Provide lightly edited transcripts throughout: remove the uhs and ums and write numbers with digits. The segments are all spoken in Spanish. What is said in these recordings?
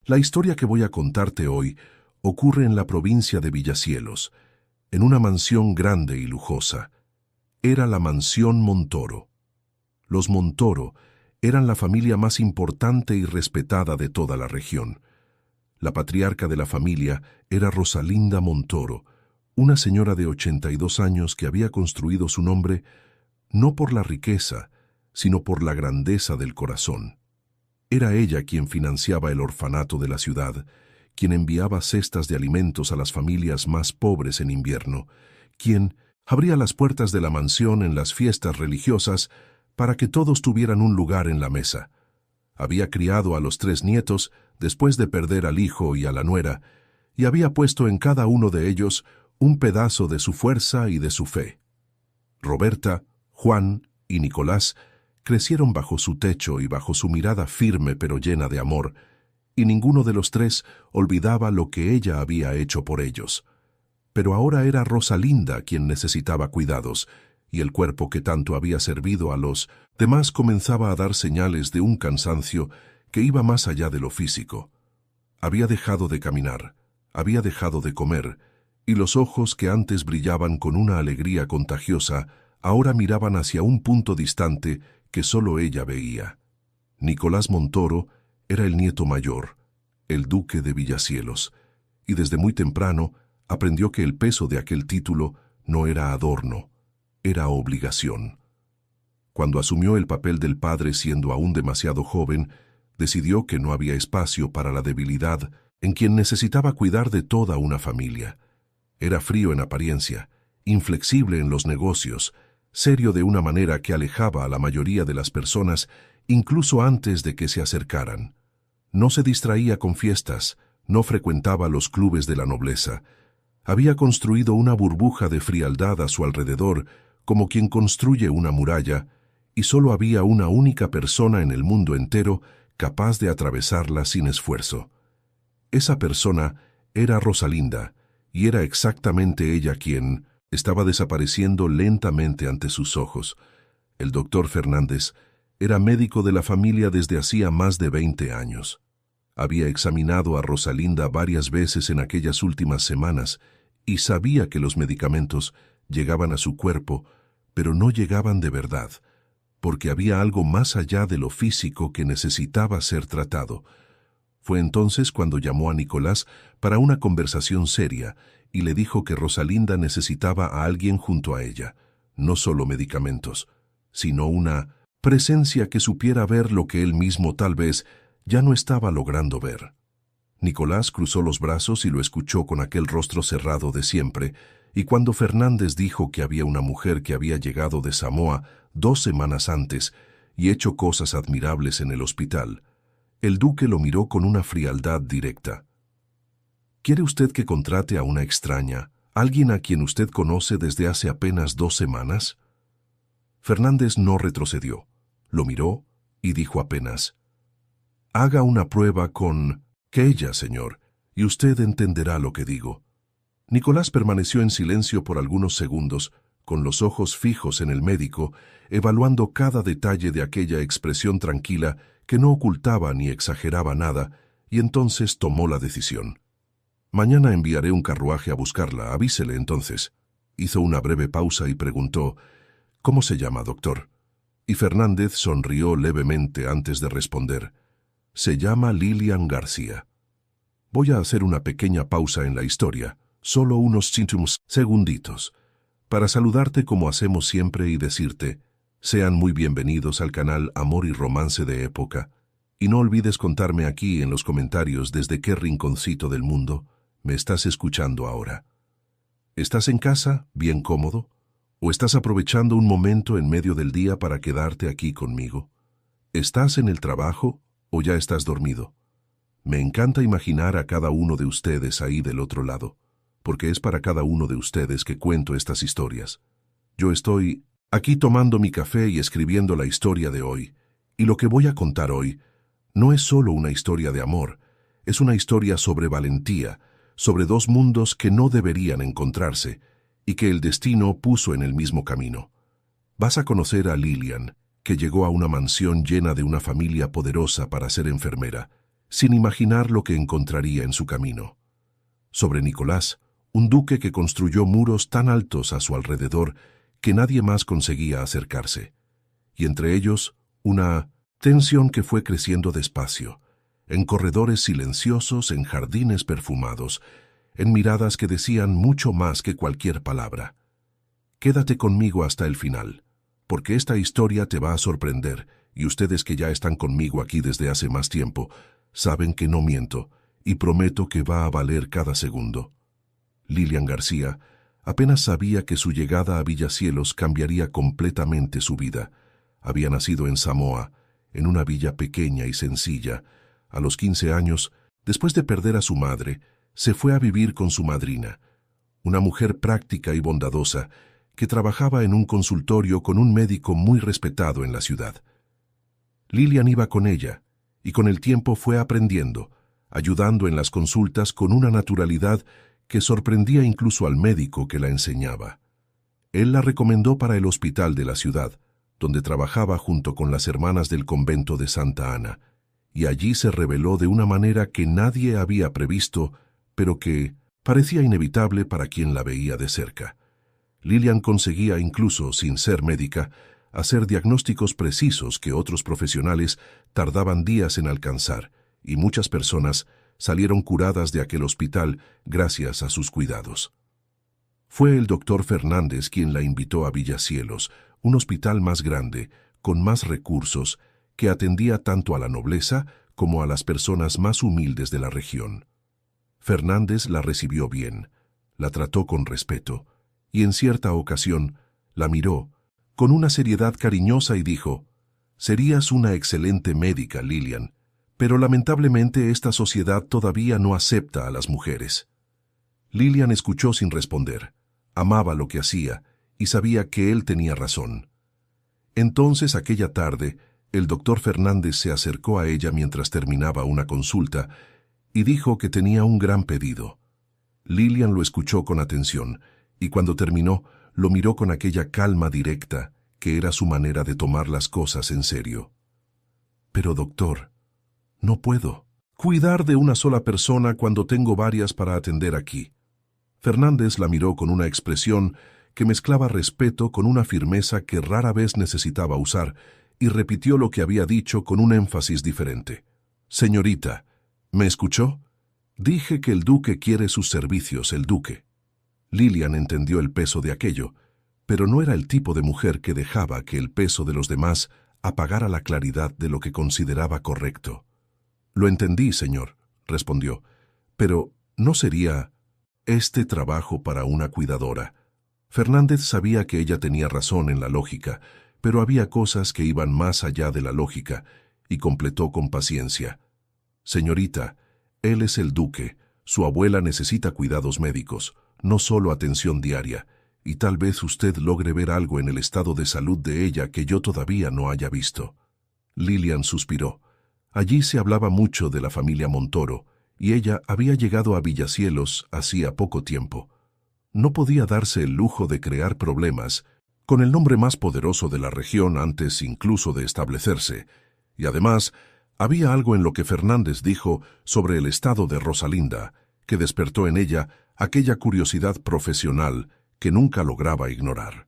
La historia que voy a contarte hoy ocurre en la provincia de Villacielos, en una mansión grande y lujosa. Era la mansión Montoro. Los Montoro eran la familia más importante y respetada de toda la región. La patriarca de la familia era Rosalinda Montoro, una señora de 82 años que había construido su nombre no por la riqueza, sino por la grandeza del corazón. Era ella quien financiaba el orfanato de la ciudad, quien enviaba cestas de alimentos a las familias más pobres en invierno, quien abría las puertas de la mansión en las fiestas religiosas para que todos tuvieran un lugar en la mesa. Había criado a los 3 nietos después de perder al hijo y a la nuera, y había puesto en cada uno de ellos un pedazo de su fuerza y de su fe. Roberta, Juan y Nicolás crecieron bajo su techo y bajo su mirada firme pero llena de amor, y ninguno de los 3 olvidaba lo que ella había hecho por ellos. Pero ahora era Rosalinda quien necesitaba cuidados, y el cuerpo que tanto había servido a los demás comenzaba a dar señales de un cansancio que iba más allá de lo físico. Había dejado de caminar, había dejado de comer, y los ojos que antes brillaban con una alegría contagiosa, ahora miraban hacia un punto distante que solo ella veía. Nicolás Montoro era el nieto mayor, el duque de Villacielos, y desde muy temprano aprendió que el peso de aquel título no era adorno, era obligación. Cuando asumió el papel del padre siendo aún demasiado joven, decidió que no había espacio para la debilidad en quien necesitaba cuidar de toda una familia. Era frío en apariencia, inflexible en los negocios, serio de una manera que alejaba a la mayoría de las personas incluso antes de que se acercaran. No se distraía con fiestas, no frecuentaba los clubes de la nobleza. Había construido una burbuja de frialdad a su alrededor, como quien construye una muralla, y solo había una única persona en el mundo entero capaz de atravesarla sin esfuerzo. Esa persona era Rosalinda, y era exactamente ella quien estaba desapareciendo lentamente ante sus ojos. El doctor Fernández era médico de la familia desde hacía más de 20 años. Había examinado a Rosalinda varias veces en aquellas últimas semanas y sabía que los medicamentos llegaban a su cuerpo, pero no llegaban de verdad, porque había algo más allá de lo físico que necesitaba ser tratado. Fue entonces cuando llamó a Nicolás para una conversación seria y le dijo que Rosalinda necesitaba a alguien junto a ella, no solo medicamentos, sino una presencia que supiera ver lo que él mismo tal vez ya no estaba logrando ver. Nicolás cruzó los brazos y lo escuchó con aquel rostro cerrado de siempre, y cuando Fernández dijo que había una mujer que había llegado de Samoa 2 semanas antes y hecho cosas admirables en el hospital, el duque lo miró con una frialdad directa. ¿Quiere usted que contrate a una extraña, alguien a quien usted conoce desde hace apenas 2 semanas? Fernández no retrocedió, lo miró y dijo apenas: «Haga una prueba con ella, señor, y usted entenderá lo que digo». Nicolás permaneció en silencio por algunos segundos, con los ojos fijos en el médico, evaluando cada detalle de aquella expresión tranquila que no ocultaba ni exageraba nada, y entonces tomó la decisión. «Mañana enviaré un carruaje a buscarla, avísele entonces». Hizo una breve pausa y preguntó: «¿Cómo se llama, doctor?». Y Fernández sonrió levemente antes de responder: «Se llama Lilian García». Voy a hacer una pequeña pausa en la historia, solo unos segunditos, para saludarte como hacemos siempre y decirte: sean muy bienvenidos al canal Amor y Romance de Época, y no olvides contarme aquí en los comentarios desde qué rinconcito del mundo me estás escuchando ahora. ¿Estás en casa, bien cómodo? ¿O estás aprovechando un momento en medio del día para quedarte aquí conmigo? ¿Estás en el trabajo o ya estás dormido? Me encanta imaginar a cada uno de ustedes ahí del otro lado, porque es para cada uno de ustedes que cuento estas historias. Yo estoy aquí tomando mi café y escribiendo la historia de hoy, y lo que voy a contar hoy no es solo una historia de amor, es una historia sobre valentía, sobre 2 mundos que no deberían encontrarse y que el destino puso en el mismo camino. Vas a conocer a Lilian, que llegó a una mansión llena de una familia poderosa para ser enfermera, sin imaginar lo que encontraría en su camino. Sobre Nicolás, un duque que construyó muros tan altos a su alrededor que nadie más conseguía acercarse, y entre ellos una tensión que fue creciendo despacio, en corredores silenciosos, en jardines perfumados, en miradas que decían mucho más que cualquier palabra. Quédate conmigo hasta el final, porque esta historia te va a sorprender, y ustedes que ya están conmigo aquí desde hace más tiempo, saben que no miento, y prometo que va a valer cada segundo. Lilian García apenas sabía que su llegada a Villacielos cambiaría completamente su vida. Había nacido en Samoa, en una villa pequeña y sencilla. A los 15 años, después de perder a su madre, se fue a vivir con su madrina, una mujer práctica y bondadosa que trabajaba en un consultorio con un médico muy respetado en la ciudad. Lilian iba con ella, y con el tiempo fue aprendiendo, ayudando en las consultas con una naturalidad que sorprendía incluso al médico que la enseñaba. Él la recomendó para el hospital de la ciudad, donde trabajaba junto con las hermanas del convento de Santa Ana, y allí se reveló de una manera que nadie había previsto, pero que parecía inevitable para quien la veía de cerca. Lilian conseguía, incluso sin ser médica, hacer diagnósticos precisos que otros profesionales tardaban días en alcanzar, y muchas personas salieron curadas de aquel hospital gracias a sus cuidados. Fue el doctor Fernández quien la invitó a Villacielos, un hospital más grande, con más recursos, que atendía tanto a la nobleza como a las personas más humildes de la región. Fernández la recibió bien, la trató con respeto, y en cierta ocasión la miró con una seriedad cariñosa y dijo: «Serías una excelente médica, Lilian, pero lamentablemente esta sociedad todavía no acepta a las mujeres». Lilian escuchó sin responder. Amaba lo que hacía y sabía que él tenía razón. Entonces, aquella tarde, el doctor Fernández se acercó a ella mientras terminaba una consulta y dijo que tenía un gran pedido. Lilian lo escuchó con atención y cuando terminó, lo miró con aquella calma directa que era su manera de tomar las cosas en serio. «Pero, doctor, no puedo cuidar de una sola persona cuando tengo varias para atender aquí». Fernández la miró con una expresión que mezclaba respeto con una firmeza que rara vez necesitaba usar y repitió lo que había dicho con un énfasis diferente. «Señorita, ¿me escuchó? Dije que el duque quiere sus servicios, el duque». Lilian entendió el peso de aquello, pero no era el tipo de mujer que dejaba que el peso de los demás apagara la claridad de lo que consideraba correcto. «Lo entendí, señor», respondió, «pero ¿no sería este trabajo para una cuidadora?» Fernández sabía que ella tenía razón en la lógica, pero había cosas que iban más allá de la lógica, y completó con paciencia. «Señorita, él es el duque, su abuela necesita cuidados médicos, no solo atención diaria, y tal vez usted logre ver algo en el estado de salud de ella que yo todavía no haya visto». Lilian suspiró. Allí se hablaba mucho de la familia Montoro, y ella había llegado a Villacielos hacía poco tiempo. No podía darse el lujo de crear problemas con el nombre más poderoso de la región antes incluso de establecerse, y además había algo en lo que Fernández dijo sobre el estado de Rosalinda que despertó en ella aquella curiosidad profesional que nunca lograba ignorar.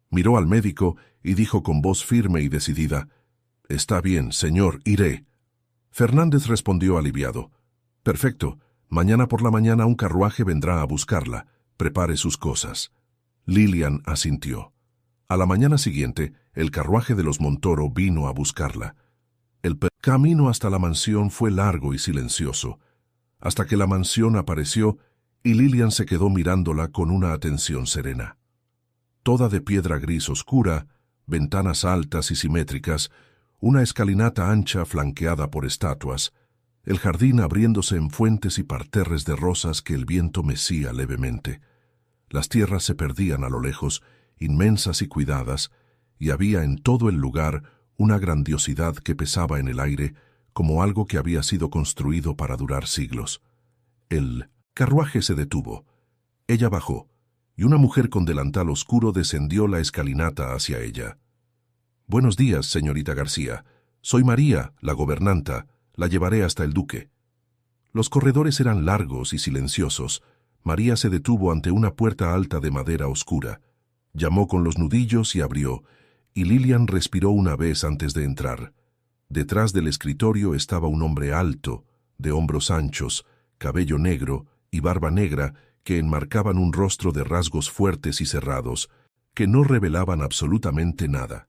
Miró al médico y dijo con voz firme y decidida: «Está bien, señor, iré». Fernández respondió aliviado: «Perfecto, mañana por la mañana un carruaje vendrá a buscarla. Prepare sus cosas». Lilian asintió. A la mañana siguiente, el carruaje de los Montoro vino a buscarla. El camino hasta la mansión fue largo y silencioso, hasta que la mansión apareció y Lilian se quedó mirándola con una atención serena. Toda de piedra gris oscura, ventanas altas y simétricas, una escalinata ancha flanqueada por estatuas, el jardín abriéndose en fuentes y parterres de rosas que el viento mecía levemente. Las tierras se perdían a lo lejos, inmensas y cuidadas, y había en todo el lugar una grandiosidad que pesaba en el aire como algo que había sido construido para durar siglos. El carruaje se detuvo. Ella bajó, y una mujer con delantal oscuro descendió la escalinata hacia ella. «Buenos días, señorita García. Soy María, la gobernanta, La llevaré hasta el duque. Los corredores eran largos y silenciosos. María se detuvo ante una puerta alta de madera oscura. Llamó con los nudillos y abrió, y Lilian respiró una vez antes de entrar. Detrás del escritorio estaba un hombre alto, de hombros anchos, cabello negro y barba negra que enmarcaban un rostro de rasgos fuertes y cerrados, que no revelaban absolutamente nada.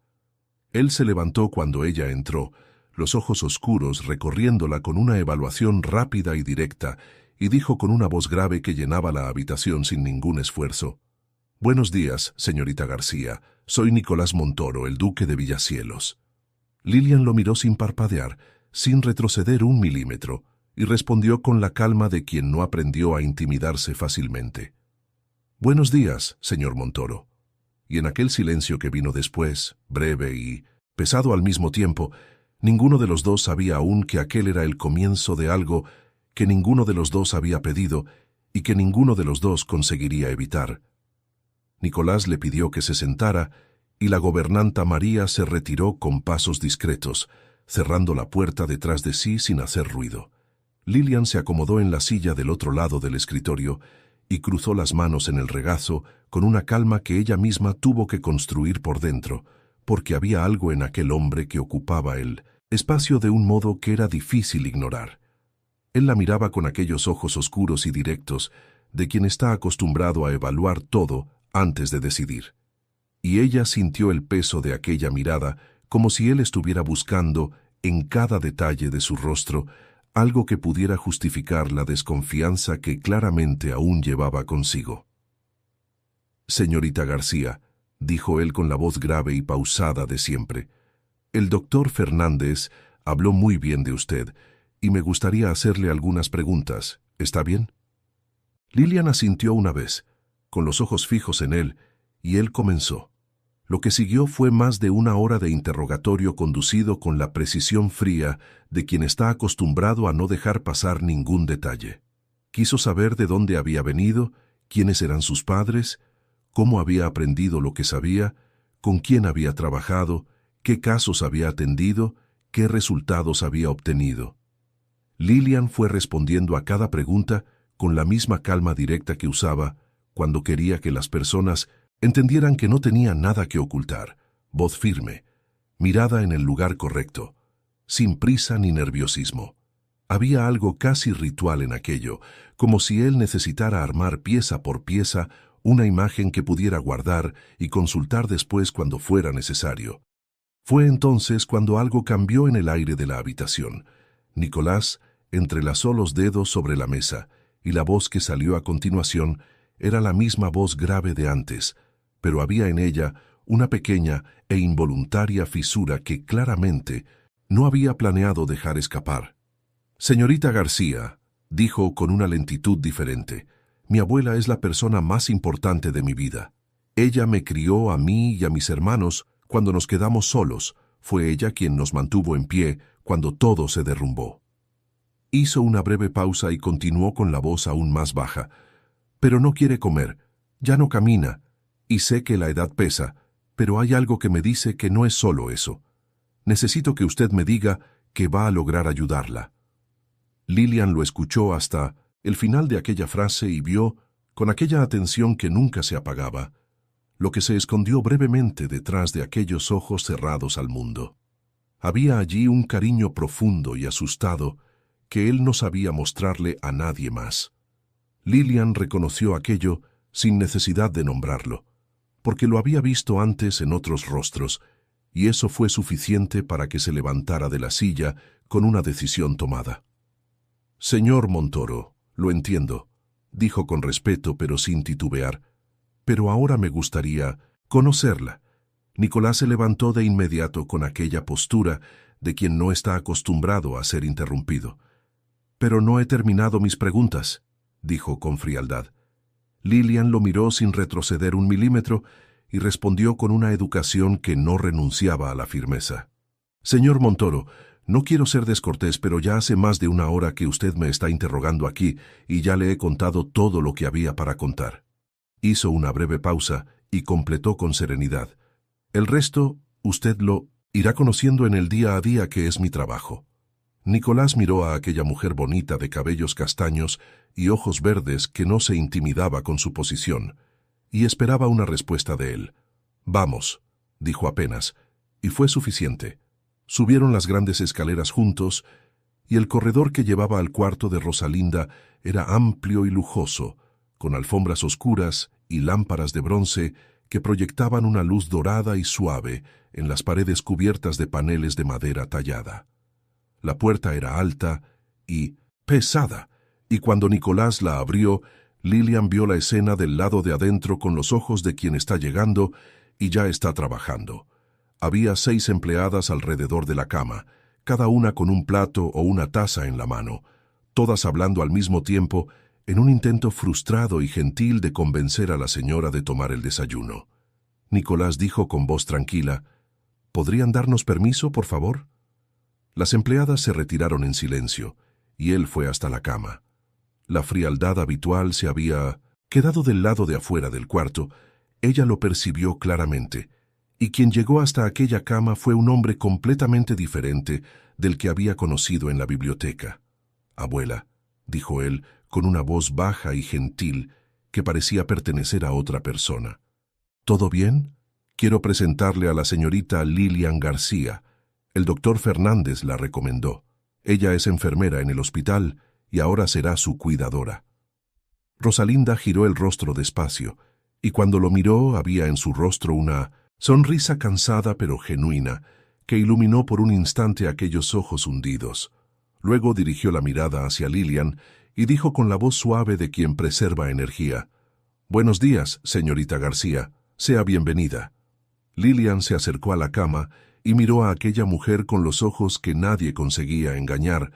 Él se levantó cuando ella entró, los ojos oscuros recorriéndola con una evaluación rápida y directa, y dijo con una voz grave que llenaba la habitación sin ningún esfuerzo: «Buenos días, señorita García. Soy Nicolás Montoro, el duque de Villacielos». Lilian lo miró sin parpadear, sin retroceder un milímetro, y respondió con la calma de quien no aprendió a intimidarse fácilmente: «Buenos días, señor Montoro». Y en aquel silencio que vino después, breve y pesado al mismo tiempo, ninguno de los dos sabía aún que aquel era el comienzo de algo que ninguno de los dos había pedido y que ninguno de los dos conseguiría evitar. Nicolás le pidió que se sentara y la gobernanta María se retiró con pasos discretos, cerrando la puerta detrás de sí sin hacer ruido. Lilian se acomodó en la silla del otro lado del escritorio y cruzó las manos en el regazo con una calma que ella misma tuvo que construir por dentro, porque había algo en aquel hombre que ocupaba el espacio de un modo que era difícil ignorar. Él la miraba con aquellos ojos oscuros y directos de quien está acostumbrado a evaluar todo antes de decidir. Y ella sintió el peso de aquella mirada como si él estuviera buscando, en cada detalle de su rostro, algo que pudiera justificar la desconfianza que claramente aún llevaba consigo. «Señorita García», dijo él con la voz grave y pausada de siempre, «el doctor Fernández habló muy bien de usted, y me gustaría hacerle algunas preguntas. ¿Está bien?». Lilian asintió una vez, con los ojos fijos en él, y él comenzó. Lo que siguió fue más de una hora de interrogatorio conducido con la precisión fría de quien está acostumbrado a no dejar pasar ningún detalle. Quiso saber de dónde había venido, quiénes eran sus padres, cómo había aprendido lo que sabía, con quién había trabajado, qué casos había atendido, qué resultados había obtenido. Lilian fue respondiendo a cada pregunta con la misma calma directa que usaba cuando quería que las personas entendieran que no tenía nada que ocultar, voz firme, mirada en el lugar correcto, sin prisa ni nerviosismo. Había algo casi ritual en aquello, como si él necesitara armar pieza por pieza una imagen que pudiera guardar y consultar después cuando fuera necesario. Fue entonces cuando algo cambió en el aire de la habitación. Nicolás entrelazó los dedos sobre la mesa, y la voz que salió a continuación era la misma voz grave de antes, pero había en ella una pequeña e involuntaria fisura que claramente no había planeado dejar escapar. «Señorita García», dijo con una lentitud diferente, «mi abuela es la persona más importante de mi vida. Ella me crió a mí y a mis hermanos cuando nos quedamos solos. Fue ella quien nos mantuvo en pie cuando todo se derrumbó». Hizo una breve pausa y continuó con la voz aún más baja. «Pero no quiere comer, ya no camina, y sé que la edad pesa, pero hay algo que me dice que no es solo eso. Necesito que usted me diga que va a lograr ayudarla». Lilian lo escuchó hasta el final de aquella frase y vio, con aquella atención que nunca se apagaba, lo que se escondió brevemente detrás de aquellos ojos cerrados al mundo. Había allí un cariño profundo y asustado que él no sabía mostrarle a nadie más. Lilian reconoció aquello sin necesidad de nombrarlo, porque lo había visto antes en otros rostros, y eso fue suficiente para que se levantara de la silla con una decisión tomada. «Señor Montoro, lo entiendo», dijo con respeto pero sin titubear, «pero ahora me gustaría conocerla». Nicolás se levantó de inmediato con aquella postura de quien no está acostumbrado a ser interrumpido. «Pero no he terminado mis preguntas», dijo con frialdad. Lilian lo miró sin retroceder un milímetro y respondió con una educación que no renunciaba a la firmeza. «Señor Montoro, no quiero ser descortés, pero ya hace más de una hora que usted me está interrogando aquí y ya le he contado todo lo que había para contar». Hizo una breve pausa y completó con serenidad. «El resto, usted lo irá conociendo en el día a día que es mi trabajo». Nicolás miró a aquella mujer bonita de cabellos castaños y ojos verdes que no se intimidaba con su posición, y esperaba una respuesta de él. «Vamos», dijo apenas, y fue suficiente. Subieron las grandes escaleras juntos, y el corredor que llevaba al cuarto de Rosalinda era amplio y lujoso, con alfombras oscuras y lámparas de bronce que proyectaban una luz dorada y suave en las paredes cubiertas de paneles de madera tallada. La puerta era alta y pesada, y cuando Nicolás la abrió, Lilian vio la escena del lado de adentro con los ojos de quien está llegando y ya está trabajando. Había 6 empleadas alrededor de la cama, cada una con un plato o una taza en la mano, todas hablando al mismo tiempo en un intento frustrado y gentil de convencer a la señora de tomar el desayuno. Nicolás dijo con voz tranquila: «¿Podrían darnos permiso, por favor?». Las empleadas se retiraron en silencio, y él fue hasta la cama. La frialdad habitual se había quedado del lado de afuera del cuarto. Ella lo percibió claramente, y quien llegó hasta aquella cama fue un hombre completamente diferente del que había conocido en la biblioteca. «Abuela», dijo él, con una voz baja y gentil que parecía pertenecer a otra persona. «¿Todo bien? Quiero presentarle a la señorita Lilian García. El doctor Fernández la recomendó. Ella es enfermera en el hospital y ahora será su cuidadora». Rosalinda giró el rostro despacio, y cuando lo miró había en su rostro una sonrisa cansada pero genuina, que iluminó por un instante aquellos ojos hundidos. Luego dirigió la mirada hacia Lilian y dijo con la voz suave de quien preserva energía: «Buenos días, señorita García. Sea bienvenida». Lilian se acercó a la cama y miró a aquella mujer con los ojos que nadie conseguía engañar.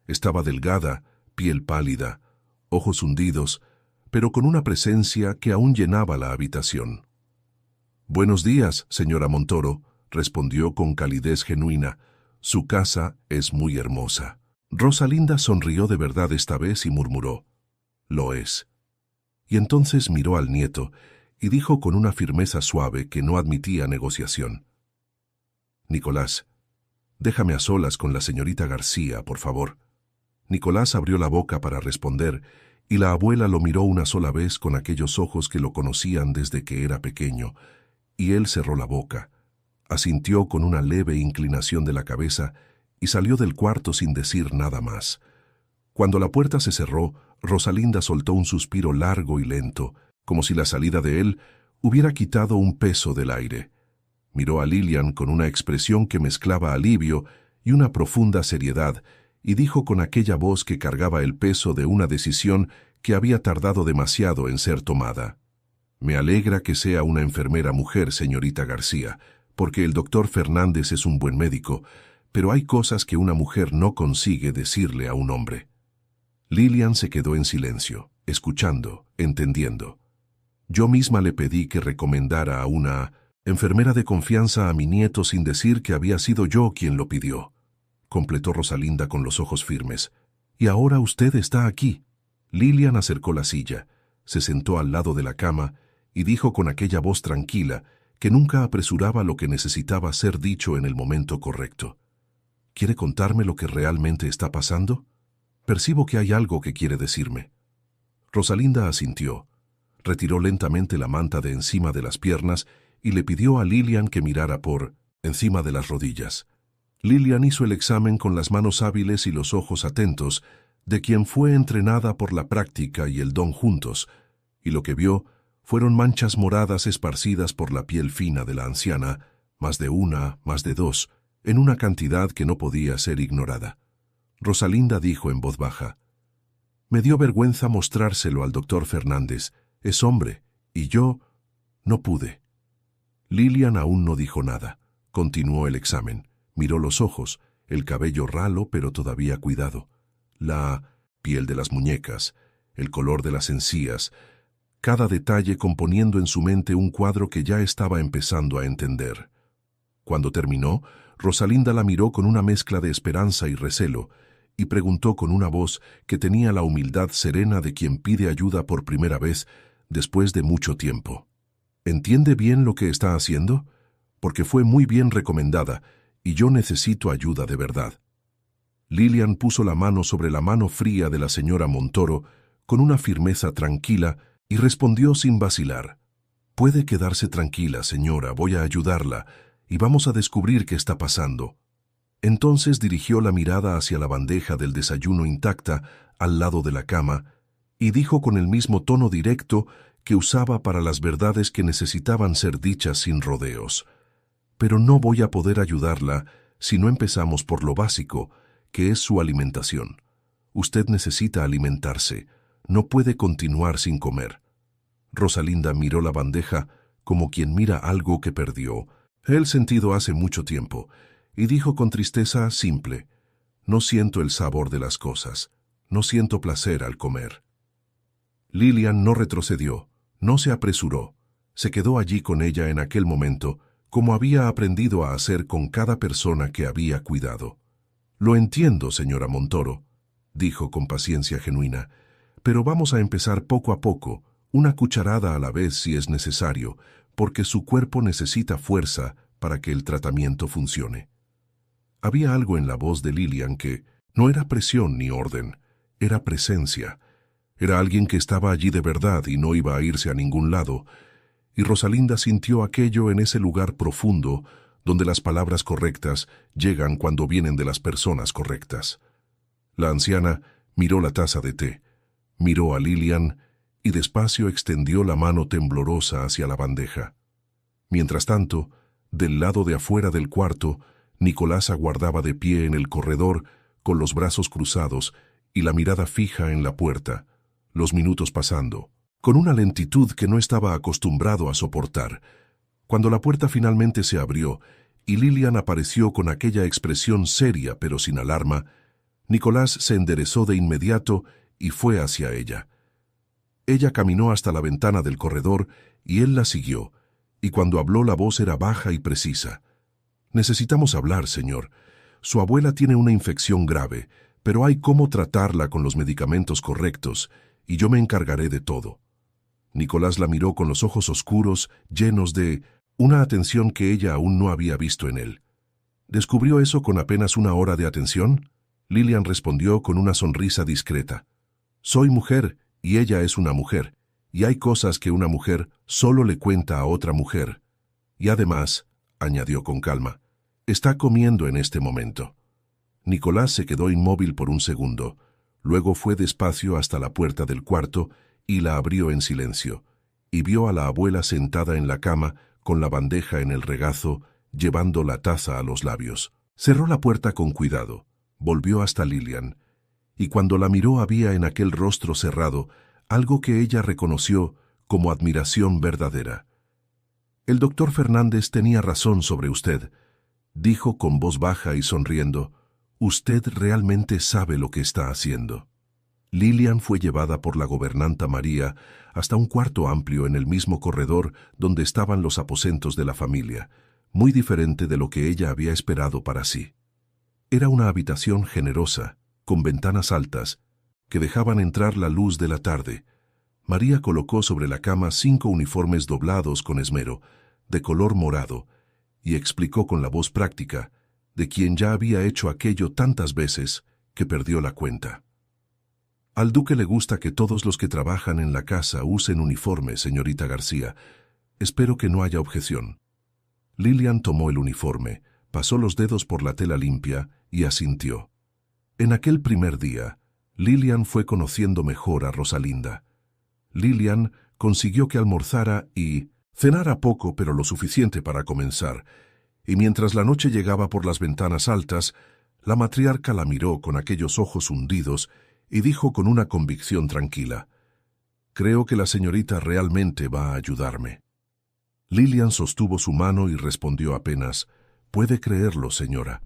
Estaba delgada, piel pálida, ojos hundidos, pero con una presencia que aún llenaba la habitación. «Buenos días, señora Montoro», respondió con calidez genuina. «Su casa es muy hermosa». Rosalinda sonrió de verdad esta vez y murmuró: «Lo es». Y entonces miró al nieto y dijo con una firmeza suave que no admitía negociación: «Nicolás, déjame a solas con la señorita García, por favor». Nicolás abrió la boca para responder, y la abuela lo miró una sola vez con aquellos ojos que lo conocían desde que era pequeño, y él cerró la boca, asintió con una leve inclinación de la cabeza y salió del cuarto sin decir nada más. Cuando la puerta se cerró, Rosalinda soltó un suspiro largo y lento, como si la salida de él hubiera quitado un peso del aire. Miró a Lilian con una expresión que mezclaba alivio y una profunda seriedad, y dijo con aquella voz que cargaba el peso de una decisión que había tardado demasiado en ser tomada: «Me alegra que sea una enfermera mujer, señorita García, porque el doctor Fernández es un buen médico, pero hay cosas que una mujer no consigue decirle a un hombre». Lilian se quedó en silencio, escuchando, entendiendo. «Yo misma le pedí que recomendara a una enfermera de confianza a mi nieto sin decir que había sido yo quien lo pidió», completó Rosalinda con los ojos firmes. «Y ahora usted está aquí». Lilian acercó la silla, se sentó al lado de la cama y dijo con aquella voz tranquila que nunca apresuraba lo que necesitaba ser dicho en el momento correcto: «¿Quiere contarme lo que realmente está pasando? Percibo que hay algo que quiere decirme». Rosalinda asintió, retiró lentamente la manta de encima de las piernas y le pidió a Lilian que mirara por encima de las rodillas. Lilian hizo el examen con las manos hábiles y los ojos atentos de quien fue entrenada por la práctica y el don juntos, y lo que vio fueron manchas moradas esparcidas por la piel fina de la anciana, más de una, más de dos, en una cantidad que no podía ser ignorada. Rosalinda dijo en voz baja: «Me dio vergüenza mostrárselo al doctor Fernández. Es hombre, y yo no pude». Lilian aún no dijo nada. Continuó el examen. Miró los ojos, el cabello ralo pero todavía cuidado, la piel de las muñecas, el color de las encías, cada detalle componiendo en su mente un cuadro que ya estaba empezando a entender. Cuando terminó, Rosalinda la miró con una mezcla de esperanza y recelo, y preguntó con una voz que tenía la humildad serena de quien pide ayuda por primera vez después de mucho tiempo: «¿Entiende bien lo que está haciendo? Porque fue muy bien recomendada, y yo necesito ayuda de verdad». Lilian puso la mano sobre la mano fría de la señora Montoro con una firmeza tranquila y respondió sin vacilar. «Puede quedarse tranquila, señora, voy a ayudarla y vamos a descubrir qué está pasando». Entonces dirigió la mirada hacia la bandeja del desayuno intacta al lado de la cama y dijo con el mismo tono directo que usaba para las verdades que necesitaban ser dichas sin rodeos. «Pero no voy a poder ayudarla si no empezamos por lo básico, que es su alimentación. Usted necesita alimentarse, no puede continuar sin comer». Rosalinda miró la bandeja como quien mira algo que perdió, el sentido hace mucho tiempo, y dijo con tristeza simple: «No siento el sabor de las cosas, no siento placer al comer». Lilian no retrocedió, no se apresuró, se quedó allí con ella en aquel momento, como había aprendido a hacer con cada persona que había cuidado. «Lo entiendo, señora Montoro», dijo con paciencia genuina, «pero vamos a empezar poco a poco, una cucharada a la vez si es necesario, porque su cuerpo necesita fuerza para que el tratamiento funcione». Había algo en la voz de Lilian que no era presión ni orden, era presencia. Era alguien que estaba allí de verdad y no iba a irse a ningún lado, y Rosalinda sintió aquello en ese lugar profundo donde las palabras correctas llegan cuando vienen de las personas correctas. La anciana miró la taza de té, miró a Lilian y despacio extendió la mano temblorosa hacia la bandeja. Mientras tanto, del lado de afuera del cuarto, Nicolás aguardaba de pie en el corredor con los brazos cruzados y la mirada fija en la puerta, los minutos pasando, con una lentitud que no estaba acostumbrado a soportar. Cuando la puerta finalmente se abrió y Lilian apareció con aquella expresión seria pero sin alarma, Nicolás se enderezó de inmediato y fue hacia ella. Ella caminó hasta la ventana del corredor y él la siguió, y cuando habló la voz era baja y precisa. «Necesitamos hablar, señor. Su abuela tiene una infección grave, pero hay cómo tratarla con los medicamentos correctos, y yo me encargaré de todo». Nicolás la miró con los ojos oscuros, llenos de una atención que ella aún no había visto en él. «¿Descubrió eso con apenas una hora de atención?». Lilian respondió con una sonrisa discreta. «Soy mujer y ella es una mujer, y hay cosas que una mujer solo le cuenta a otra mujer. Y además», añadió con calma, «está comiendo en este momento». Nicolás se quedó inmóvil por un segundo, luego fue despacio hasta la puerta del cuarto y la abrió en silencio, y vio a la abuela sentada en la cama con la bandeja en el regazo, llevando la taza a los labios. Cerró la puerta con cuidado, volvió hasta Lilian, y cuando la miró había en aquel rostro cerrado algo que ella reconoció como admiración verdadera. «El doctor Fernández tenía razón sobre usted», dijo con voz baja y sonriendo. «Usted realmente sabe lo que está haciendo». Lilian fue llevada por la gobernanta María hasta un cuarto amplio en el mismo corredor donde estaban los aposentos de la familia, muy diferente de lo que ella había esperado para sí. Era una habitación generosa, con ventanas altas, que dejaban entrar la luz de la tarde. María colocó sobre la cama 5 uniformes doblados con esmero, de color morado, y explicó con la voz práctica, de quien ya había hecho aquello tantas veces que perdió la cuenta. «Al duque le gusta que todos los que trabajan en la casa usen uniforme, señorita García. Espero que no haya objeción». Lilian tomó el uniforme, pasó los dedos por la tela limpia y asintió. En aquel primer día, Lilian fue conociendo mejor a Rosalinda. Lilian consiguió que almorzara y cenara poco, pero lo suficiente para comenzar, y mientras la noche llegaba por las ventanas altas, la matriarca la miró con aquellos ojos hundidos y dijo con una convicción tranquila: «Creo que la señorita realmente va a ayudarme». Lilian sostuvo su mano y respondió apenas: «Puede creerlo, señora».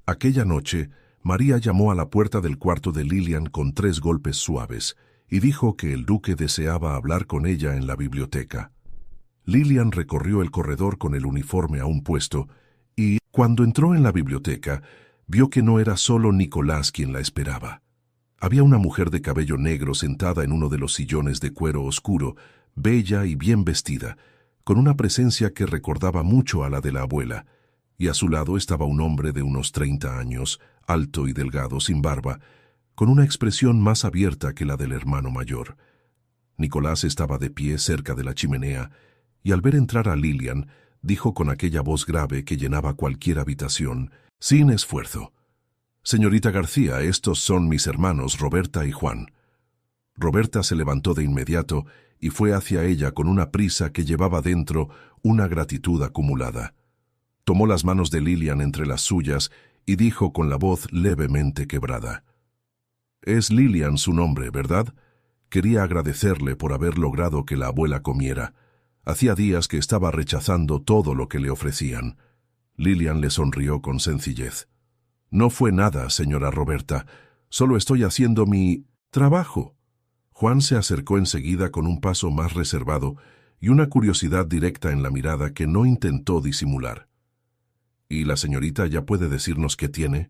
Aquella noche, María llamó a la puerta del cuarto de Lilian con 3 golpes suaves y dijo que el duque deseaba hablar con ella en la biblioteca. Lilian recorrió el corredor con el uniforme aún puesto y, cuando entró en la biblioteca, vio que no era solo Nicolás quien la esperaba. Había una mujer de cabello negro sentada en uno de los sillones de cuero oscuro, bella y bien vestida, con una presencia que recordaba mucho a la de la abuela, y a su lado estaba un hombre de unos 30 años, alto y delgado, sin barba, con una expresión más abierta que la del hermano mayor. Nicolás estaba de pie cerca de la chimenea, y al ver entrar a Lilian, dijo con aquella voz grave que llenaba cualquier habitación, sin esfuerzo: «Señorita García, estos son mis hermanos Roberta y Juan». Roberta se levantó de inmediato y fue hacia ella con una prisa que llevaba dentro una gratitud acumulada. Tomó las manos de Lilian entre las suyas y dijo con la voz levemente quebrada: «Es Lilian su nombre, ¿verdad? Quería agradecerle por haber logrado que la abuela comiera. Hacía días que estaba rechazando todo lo que le ofrecían». Lilian le sonrió con sencillez. «No fue nada, señora Roberta. Solo estoy haciendo mi trabajo». Juan se acercó enseguida con un paso más reservado y una curiosidad directa en la mirada que no intentó disimular. «¿Y la señorita ya puede decirnos qué tiene?»,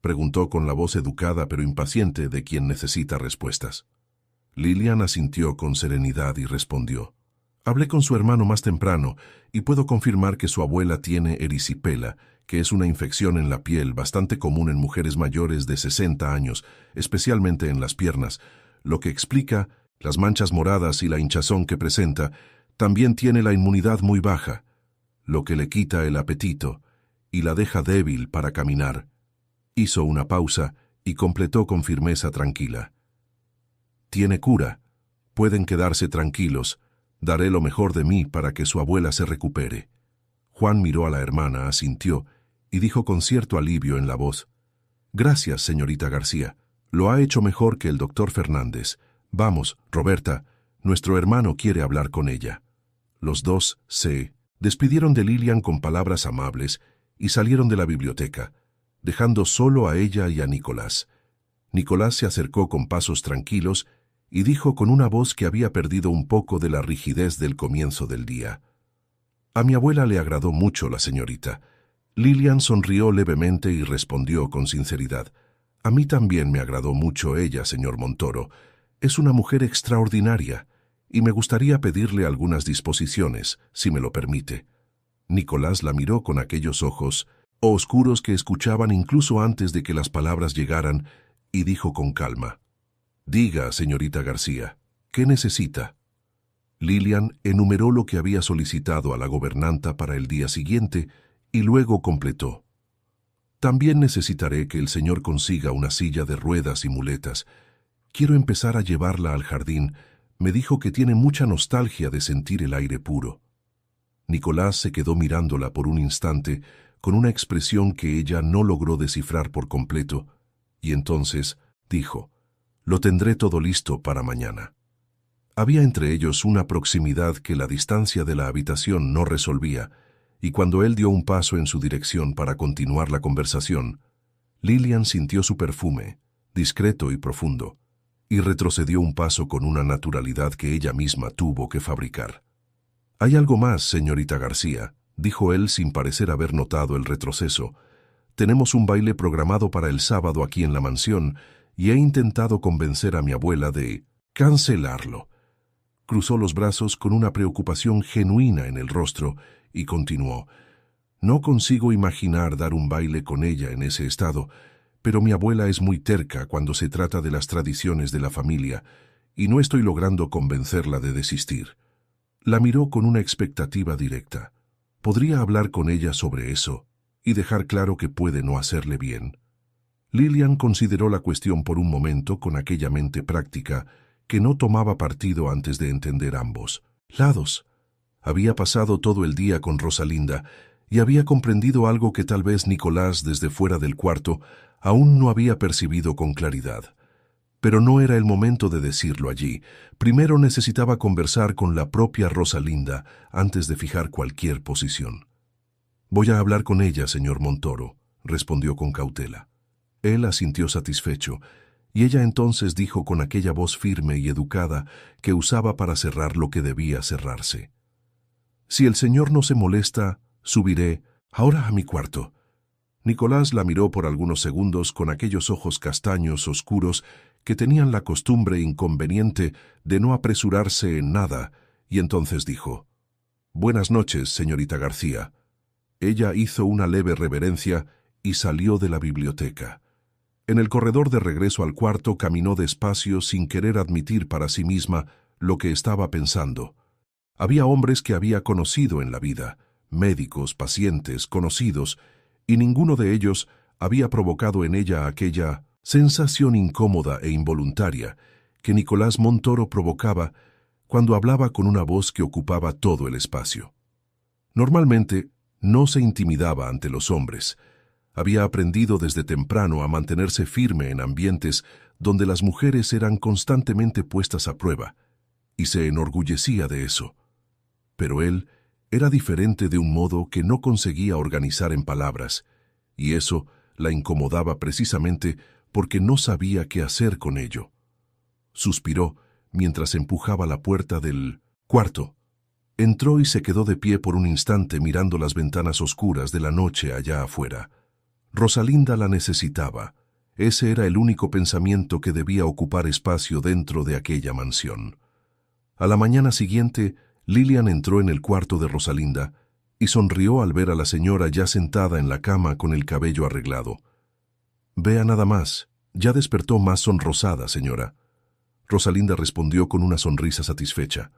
preguntó con la voz educada pero impaciente de quien necesita respuestas. Lilian asintió con serenidad y respondió: «Hablé con su hermano más temprano y puedo confirmar que su abuela tiene erisipela, que es una infección en la piel bastante común en mujeres mayores de 60 años, especialmente en las piernas, lo que explica las manchas moradas y la hinchazón que presenta. También tiene la inmunidad muy baja, lo que le quita el apetito y la deja débil para caminar». Hizo una pausa y completó con firmeza tranquila: «Tiene cura. Pueden quedarse tranquilos. Daré lo mejor de mí para que su abuela se recupere». Juan miró a la hermana, asintió y dijo con cierto alivio en la voz: «Gracias, señorita García. Lo ha hecho mejor que el doctor Fernández. Vamos, Roberta, nuestro hermano quiere hablar con ella». Los dos se despidieron de Lilian con palabras amables y salieron de la biblioteca, dejando solo a ella y a Nicolás. Nicolás se acercó con pasos tranquilos y dijo con una voz que había perdido un poco de la rigidez del comienzo del día: «A mi abuela le agradó mucho la señorita». Lilian sonrió levemente y respondió con sinceridad: «A mí también me agradó mucho ella, señor Montoro. Es una mujer extraordinaria, y me gustaría pedirle algunas disposiciones, si me lo permite». Nicolás la miró con aquellos ojos oscuros que escuchaban incluso antes de que las palabras llegaran, y dijo con calma: «Diga, señorita García, ¿qué necesita?». Lilian enumeró lo que había solicitado a la gobernanta para el día siguiente y luego completó: «También necesitaré que el señor consiga una silla de ruedas y muletas. Quiero empezar a llevarla al jardín. Me dijo que tiene mucha nostalgia de sentir el aire puro». Nicolás se quedó mirándola por un instante con una expresión que ella no logró descifrar por completo, y entonces dijo: «Lo tendré todo listo para mañana». Había entre ellos una proximidad que la distancia de la habitación no resolvía, y cuando él dio un paso en su dirección para continuar la conversación, Lilian sintió su perfume, discreto y profundo, y retrocedió un paso con una naturalidad que ella misma tuvo que fabricar. «Hay algo más, señorita García», dijo él sin parecer haber notado el retroceso. «Tenemos un baile programado para el sábado aquí en la mansión y he intentado convencer a mi abuela de cancelarlo». Cruzó los brazos con una preocupación genuina en el rostro y continuó: «No consigo imaginar dar un baile con ella en ese estado, pero mi abuela es muy terca cuando se trata de las tradiciones de la familia y no estoy logrando convencerla de desistir». La miró con una expectativa directa. ¿Podría hablar con ella sobre eso y dejar claro que puede no hacerle bien? Lilian consideró la cuestión por un momento con aquella mente práctica que no tomaba partido antes de entender ambos lados. Había pasado todo el día con Rosalinda y había comprendido algo que tal vez Nicolás, desde fuera del cuarto, aún no había percibido con claridad. Pero no era el momento de decirlo allí. Primero necesitaba conversar con la propia Rosalinda antes de fijar cualquier posición. «Voy a hablar con ella, señor Montoro», respondió con cautela. Él asintió satisfecho, y ella entonces dijo con aquella voz firme y educada que usaba para cerrar lo que debía cerrarse: «Si el señor no se molesta, subiré ahora a mi cuarto». Nicolás la miró por algunos segundos con aquellos ojos castaños oscuros que tenían la costumbre inconveniente de no apresurarse en nada, y entonces dijo: «Buenas noches, señorita García». Ella hizo una leve reverencia y salió de la biblioteca. En el corredor de regreso al cuarto caminó despacio sin querer admitir para sí misma lo que estaba pensando. Había hombres que había conocido en la vida, médicos, pacientes, conocidos, y ninguno de ellos había provocado en ella aquella sensación incómoda e involuntaria que Nicolás Montoro provocaba cuando hablaba con una voz que ocupaba todo el espacio. Normalmente no se intimidaba ante los hombres. Había aprendido desde temprano a mantenerse firme en ambientes donde las mujeres eran constantemente puestas a prueba, y se enorgullecía de eso. Pero él era diferente de un modo que no conseguía organizar en palabras, y eso la incomodaba precisamente porque no sabía qué hacer con ello. Suspiró mientras empujaba la puerta del cuarto. Entró y se quedó de pie por un instante mirando las ventanas oscuras de la noche allá afuera. Rosalinda la necesitaba. Ese era el único pensamiento que debía ocupar espacio dentro de aquella mansión. A la mañana siguiente, Lilian entró en el cuarto de Rosalinda y sonrió al ver a la señora ya sentada en la cama con el cabello arreglado. «Vea nada más, ya despertó más sonrosada, señora». Rosalinda respondió con una sonrisa satisfecha.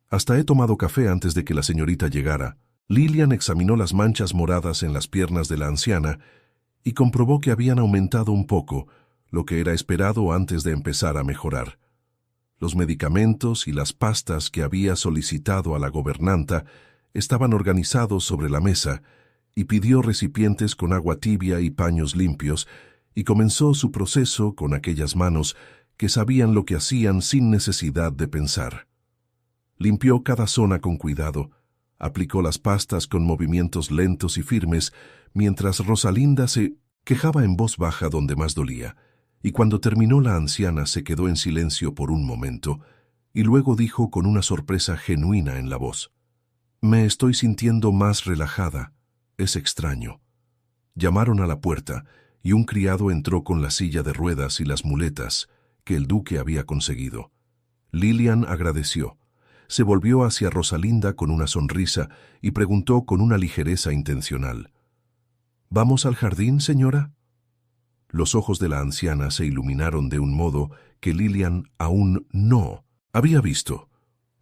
«Hasta he tomado café antes de que la señorita llegara». Lilian examinó las manchas moradas en las piernas de la anciana y comprobó que habían aumentado un poco, lo que era esperado antes de empezar a mejorar. Los medicamentos y las pastas que había solicitado a la gobernanta estaban organizados sobre la mesa y pidió recipientes con agua tibia y paños limpios y comenzó su proceso con aquellas manos que sabían lo que hacían sin necesidad de pensar. Limpió cada zona con cuidado, aplicó las pastas con movimientos lentos y firmes, mientras Rosalinda se quejaba en voz baja donde más dolía, y cuando terminó la anciana se quedó en silencio por un momento, y luego dijo con una sorpresa genuina en la voz: «Me estoy sintiendo más relajada. Es extraño». Llamaron a la puerta, y un criado entró con la silla de ruedas y las muletas que el duque había conseguido. Lilian agradeció. Se volvió hacia Rosalinda con una sonrisa y preguntó con una ligereza intencional: «¿Vamos al jardín, señora?» Los ojos de la anciana se iluminaron de un modo que Lilian aún no había visto.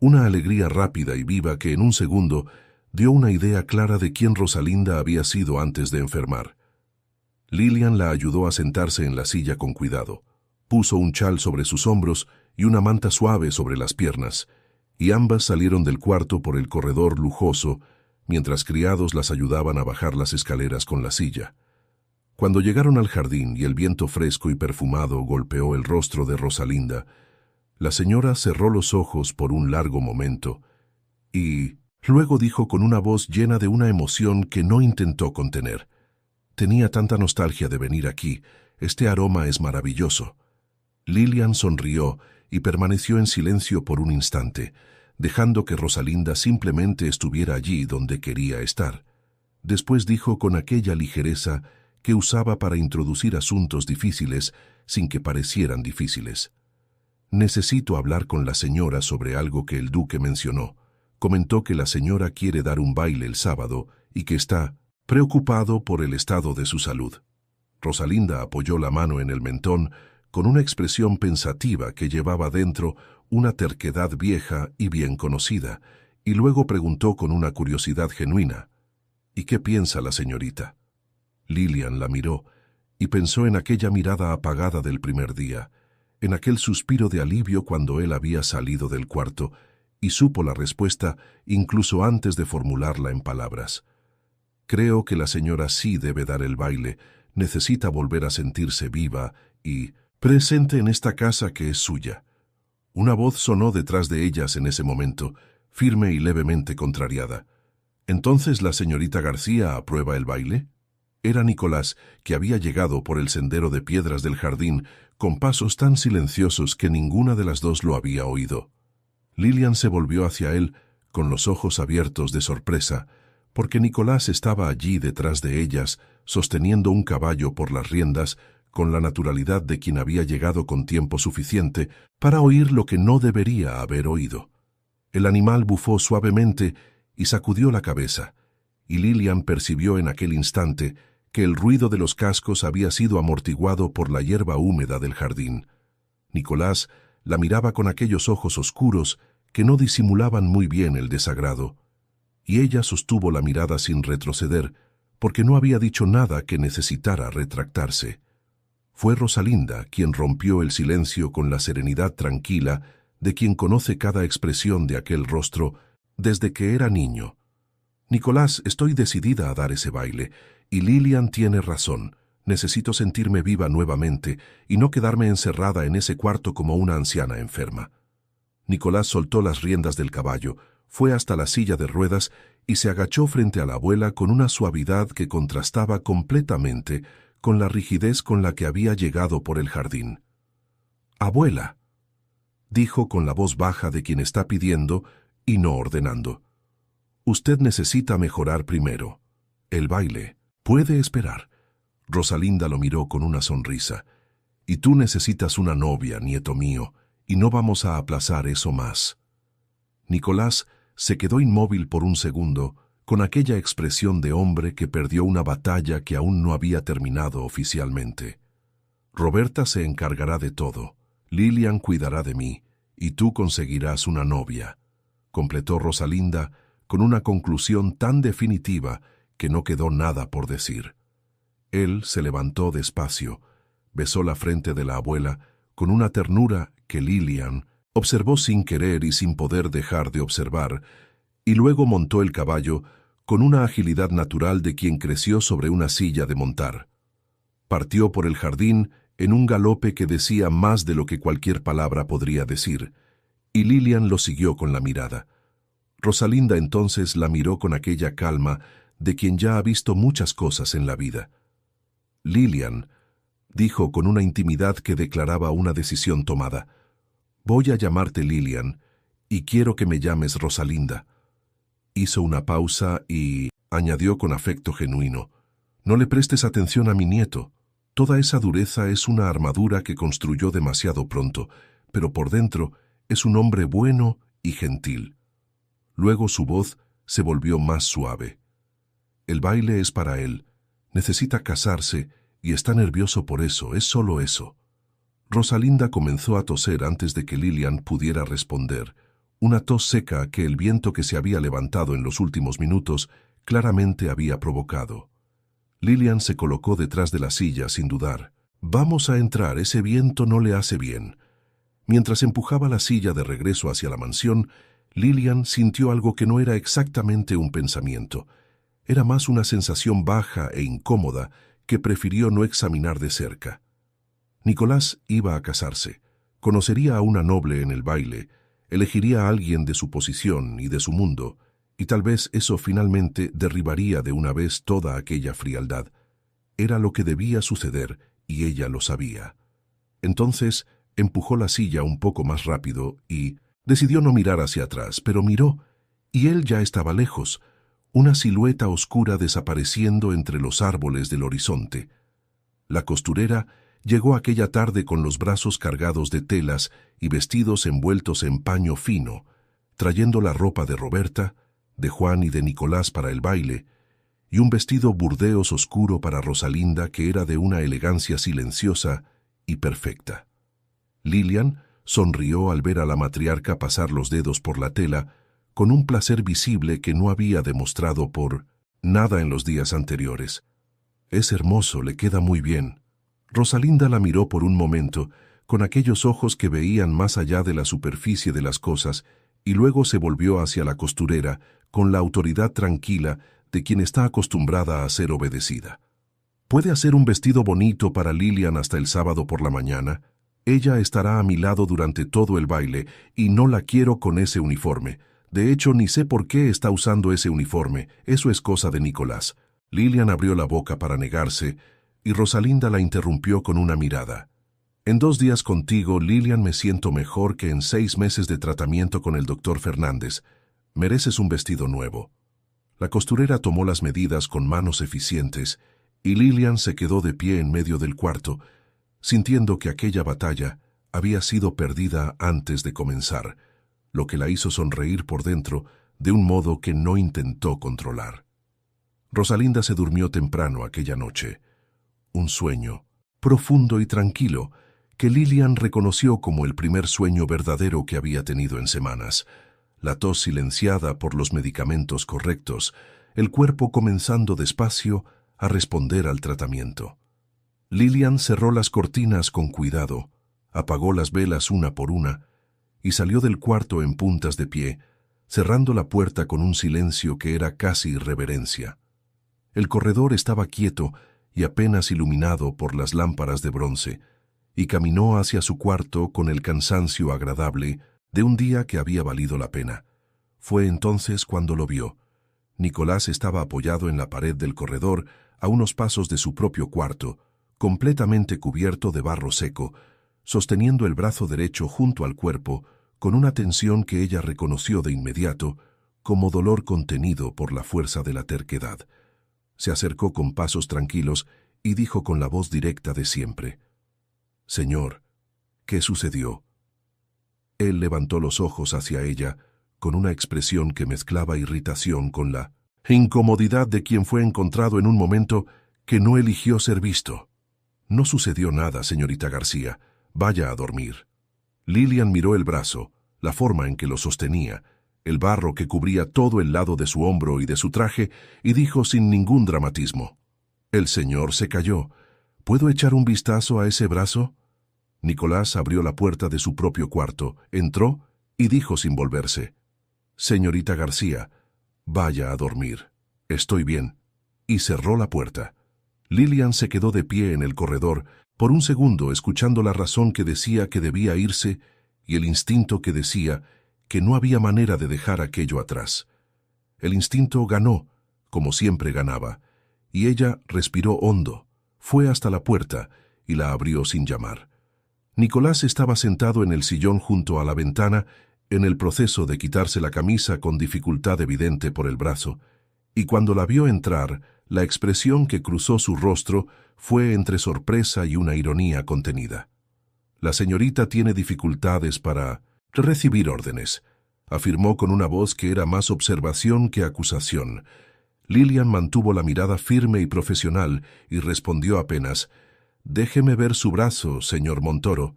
Una alegría rápida y viva que en un segundo dio una idea clara de quién Rosalinda había sido antes de enfermar. Lilian la ayudó a sentarse en la silla con cuidado. Puso un chal sobre sus hombros y una manta suave sobre las piernas, y ambas salieron del cuarto por el corredor lujoso, mientras criados las ayudaban a bajar las escaleras con la silla. Cuando llegaron al jardín y el viento fresco y perfumado golpeó el rostro de Rosalinda, la señora cerró los ojos por un largo momento y luego dijo con una voz llena de una emoción que no intentó contener: «Tenía tanta nostalgia de venir aquí. Este aroma es maravilloso». Lilian sonrió y permaneció en silencio por un instante, dejando que Rosalinda simplemente estuviera allí donde quería estar. Después dijo con aquella ligereza que usaba para introducir asuntos difíciles sin que parecieran difíciles: «Necesito hablar con la señora sobre algo que el duque mencionó. Comentó que la señora quiere dar un baile el sábado y que está preocupado por el estado de su salud». Rosalinda apoyó la mano en el mentón con una expresión pensativa que llevaba dentro una terquedad vieja y bien conocida, y luego preguntó con una curiosidad genuina: «¿Y qué piensa la señorita?». Lilian la miró y pensó en aquella mirada apagada del primer día, en aquel suspiro de alivio cuando él había salido del cuarto, y supo la respuesta incluso antes de formularla en palabras. «Creo que la señora sí debe dar el baile. Necesita volver a sentirse viva y presente en esta casa que es suya». Una voz sonó detrás de ellas en ese momento, firme y levemente contrariada. «¿Entonces la señorita García aprueba el baile?». Era Nicolás, que había llegado por el sendero de piedras del jardín con pasos tan silenciosos que ninguna de las dos lo había oído. Lilian se volvió hacia él con los ojos abiertos de sorpresa, porque Nicolás estaba allí detrás de ellas, sosteniendo un caballo por las riendas, con la naturalidad de quien había llegado con tiempo suficiente para oír lo que no debería haber oído. El animal bufó suavemente y sacudió la cabeza, y Lilian percibió en aquel instante que el ruido de los cascos había sido amortiguado por la hierba húmeda del jardín. Nicolás la miraba con aquellos ojos oscuros que no disimulaban muy bien el desagrado, y ella sostuvo la mirada sin retroceder, porque no había dicho nada que necesitara retractarse. Fue Rosalinda quien rompió el silencio con la serenidad tranquila de quien conoce cada expresión de aquel rostro desde que era niño. Nicolás, estoy decidida a dar ese baile, y Lilian tiene razón. Necesito sentirme viva nuevamente y no quedarme encerrada en ese cuarto como una anciana enferma. Nicolás soltó las riendas del caballo, fue hasta la silla de ruedas y se agachó frente a la abuela con una suavidad que contrastaba completamente con la rigidez con la que había llegado por el jardín. «Abuela», dijo con la voz baja de quien está pidiendo y no ordenando. «Usted necesita mejorar primero. El baile puede esperar». Rosalinda lo miró con una sonrisa. «Y tú necesitas una novia, nieto mío, y no vamos a aplazar eso más». Nicolás se quedó inmóvil por un segundo, con aquella expresión de hombre que perdió una batalla que aún no había terminado oficialmente. «Roberta se encargará de todo. Lilian cuidará de mí, y tú conseguirás una novia», completó Rosalinda con una conclusión tan definitiva que no quedó nada por decir. Él se levantó despacio, besó la frente de la abuela con una ternura que Lilian observó sin querer y sin poder dejar de observar, y luego montó el caballo con una agilidad natural de quien creció sobre una silla de montar. Partió por el jardín en un galope que decía más de lo que cualquier palabra podría decir, y Lilian lo siguió con la mirada. Rosalinda entonces la miró con aquella calma de quien ya ha visto muchas cosas en la vida. «Lilian», dijo con una intimidad que declaraba una decisión tomada, «voy a llamarte Lilian, y quiero que me llames Rosalinda». Hizo una pausa y añadió con afecto genuino, «No le prestes atención a mi nieto. Toda esa dureza es una armadura que construyó demasiado pronto, pero por dentro es un hombre bueno y gentil». Luego su voz se volvió más suave. «El baile es para él. Necesita casarse y está nervioso por eso, es solo eso». Rosalinda comenzó a toser antes de que Lilian pudiera responder, una tos seca que el viento que se había levantado en los últimos minutos claramente había provocado. Lilian se colocó detrás de la silla sin dudar. «Vamos a entrar, ese viento no le hace bien». Mientras empujaba la silla de regreso hacia la mansión, Lilian sintió algo que no era exactamente un pensamiento. Era más una sensación baja e incómoda que prefirió no examinar de cerca. Nicolás iba a casarse, conocería a una noble en el baile, elegiría a alguien de su posición y de su mundo, y tal vez eso finalmente derribaría de una vez toda aquella frialdad. Era lo que debía suceder y ella lo sabía. Entonces empujó la silla un poco más rápido y decidió no mirar hacia atrás, pero miró, y él ya estaba lejos, una silueta oscura desapareciendo entre los árboles del horizonte. La costurera llegó aquella tarde con los brazos cargados de telas y vestidos envueltos en paño fino, trayendo la ropa de Roberta, de Juan y de Nicolás para el baile, y un vestido burdeos oscuro para Rosalinda que era de una elegancia silenciosa y perfecta. Lilian sonrió al ver a la matriarca pasar los dedos por la tela, con un placer visible que no había demostrado por nada en los días anteriores. «Es hermoso, le queda muy bien». Rosalinda la miró por un momento, con aquellos ojos que veían más allá de la superficie de las cosas, y luego se volvió hacia la costurera, con la autoridad tranquila de quien está acostumbrada a ser obedecida. «¿Puede hacer un vestido bonito para Lilian hasta el sábado por la mañana? Ella estará a mi lado durante todo el baile, y no la quiero con ese uniforme. De hecho, ni sé por qué está usando ese uniforme, eso es cosa de Nicolás». Lilian abrió la boca para negarse, y Rosalinda la interrumpió con una mirada. «En 2 días contigo, Lilian, me siento mejor que en 6 meses de tratamiento con el doctor Fernández. Mereces un vestido nuevo». La costurera tomó las medidas con manos eficientes, y Lilian se quedó de pie en medio del cuarto, sintiendo que aquella batalla había sido perdida antes de comenzar, lo que la hizo sonreír por dentro de un modo que no intentó controlar. Rosalinda se durmió temprano aquella noche. Un sueño, profundo y tranquilo, que Lilian reconoció como el primer sueño verdadero que había tenido en semanas. La tos silenciada por los medicamentos correctos, el cuerpo comenzando despacio a responder al tratamiento. Lilian cerró las cortinas con cuidado, apagó las velas una por una y salió del cuarto en puntas de pie, cerrando la puerta con un silencio que era casi reverencia. El corredor estaba quieto y apenas iluminado por las lámparas de bronce, y caminó hacia su cuarto con el cansancio agradable de un día que había valido la pena. Fue entonces cuando lo vio. Nicolás estaba apoyado en la pared del corredor a unos pasos de su propio cuarto, completamente cubierto de barro seco, sosteniendo el brazo derecho junto al cuerpo, con una tensión que ella reconoció de inmediato como dolor contenido por la fuerza de la terquedad. Se acercó con pasos tranquilos y dijo con la voz directa de siempre: «Señor, ¿qué sucedió?». Él levantó los ojos hacia ella con una expresión que mezclaba irritación con la incomodidad de quien fue encontrado en un momento que no eligió ser visto. «No sucedió nada, señorita García. Vaya a dormir». Lilian miró el brazo, la forma en que lo sostenía, el barro que cubría todo el lado de su hombro y de su traje, y dijo sin ningún dramatismo: «El señor se cayó. ¿Puedo echar un vistazo a ese brazo?». Nicolás abrió la puerta de su propio cuarto, entró y dijo sin volverse: «Señorita García, vaya a dormir. Estoy bien». Y cerró la puerta. Lilian se quedó de pie en el corredor, por un segundo escuchando la razón que decía que debía irse y el instinto que decía que no había manera de dejar aquello atrás. El instinto ganó, como siempre ganaba, y ella respiró hondo, fue hasta la puerta y la abrió sin llamar. Nicolás estaba sentado en el sillón junto a la ventana, en el proceso de quitarse la camisa con dificultad evidente por el brazo, y cuando la vio entrar, la expresión que cruzó su rostro fue entre sorpresa y una ironía contenida. «La señorita tiene dificultades para recibir órdenes», afirmó con una voz que era más observación que acusación. Lilian mantuvo la mirada firme y profesional y respondió apenas: «Déjeme ver su brazo, señor Montoro».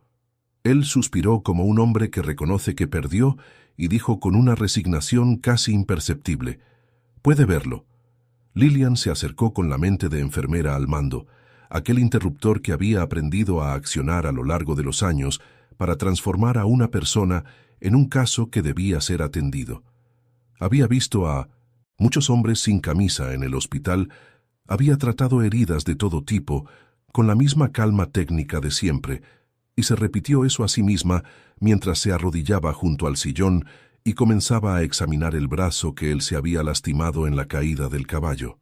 Él suspiró como un hombre que reconoce que perdió y dijo con una resignación casi imperceptible: «Puede verlo». Lilian se acercó con la mente de enfermera al mando, aquel interruptor que había aprendido a accionar a lo largo de los años para transformar a una persona en un caso que debía ser atendido. Había visto a muchos hombres sin camisa en el hospital, había tratado heridas de todo tipo, con la misma calma técnica de siempre, y se repitió eso a sí misma mientras se arrodillaba junto al sillón y comenzaba a examinar el brazo que él se había lastimado en la caída del caballo.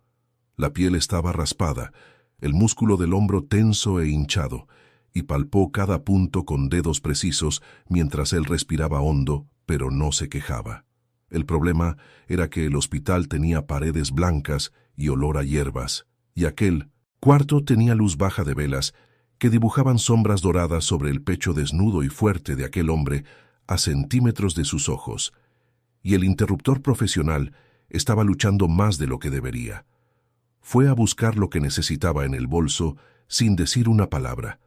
La piel estaba raspada, el músculo del hombro tenso e hinchado, y palpó cada punto con dedos precisos mientras él respiraba hondo, pero no se quejaba. El problema era que el hospital tenía paredes blancas y olor a hierbas, y aquel cuarto tenía luz baja de velas que dibujaban sombras doradas sobre el pecho desnudo y fuerte de aquel hombre a centímetros de sus ojos, y el interruptor profesional estaba luchando más de lo que debería. Fue a buscar lo que necesitaba en el bolso sin decir una palabra.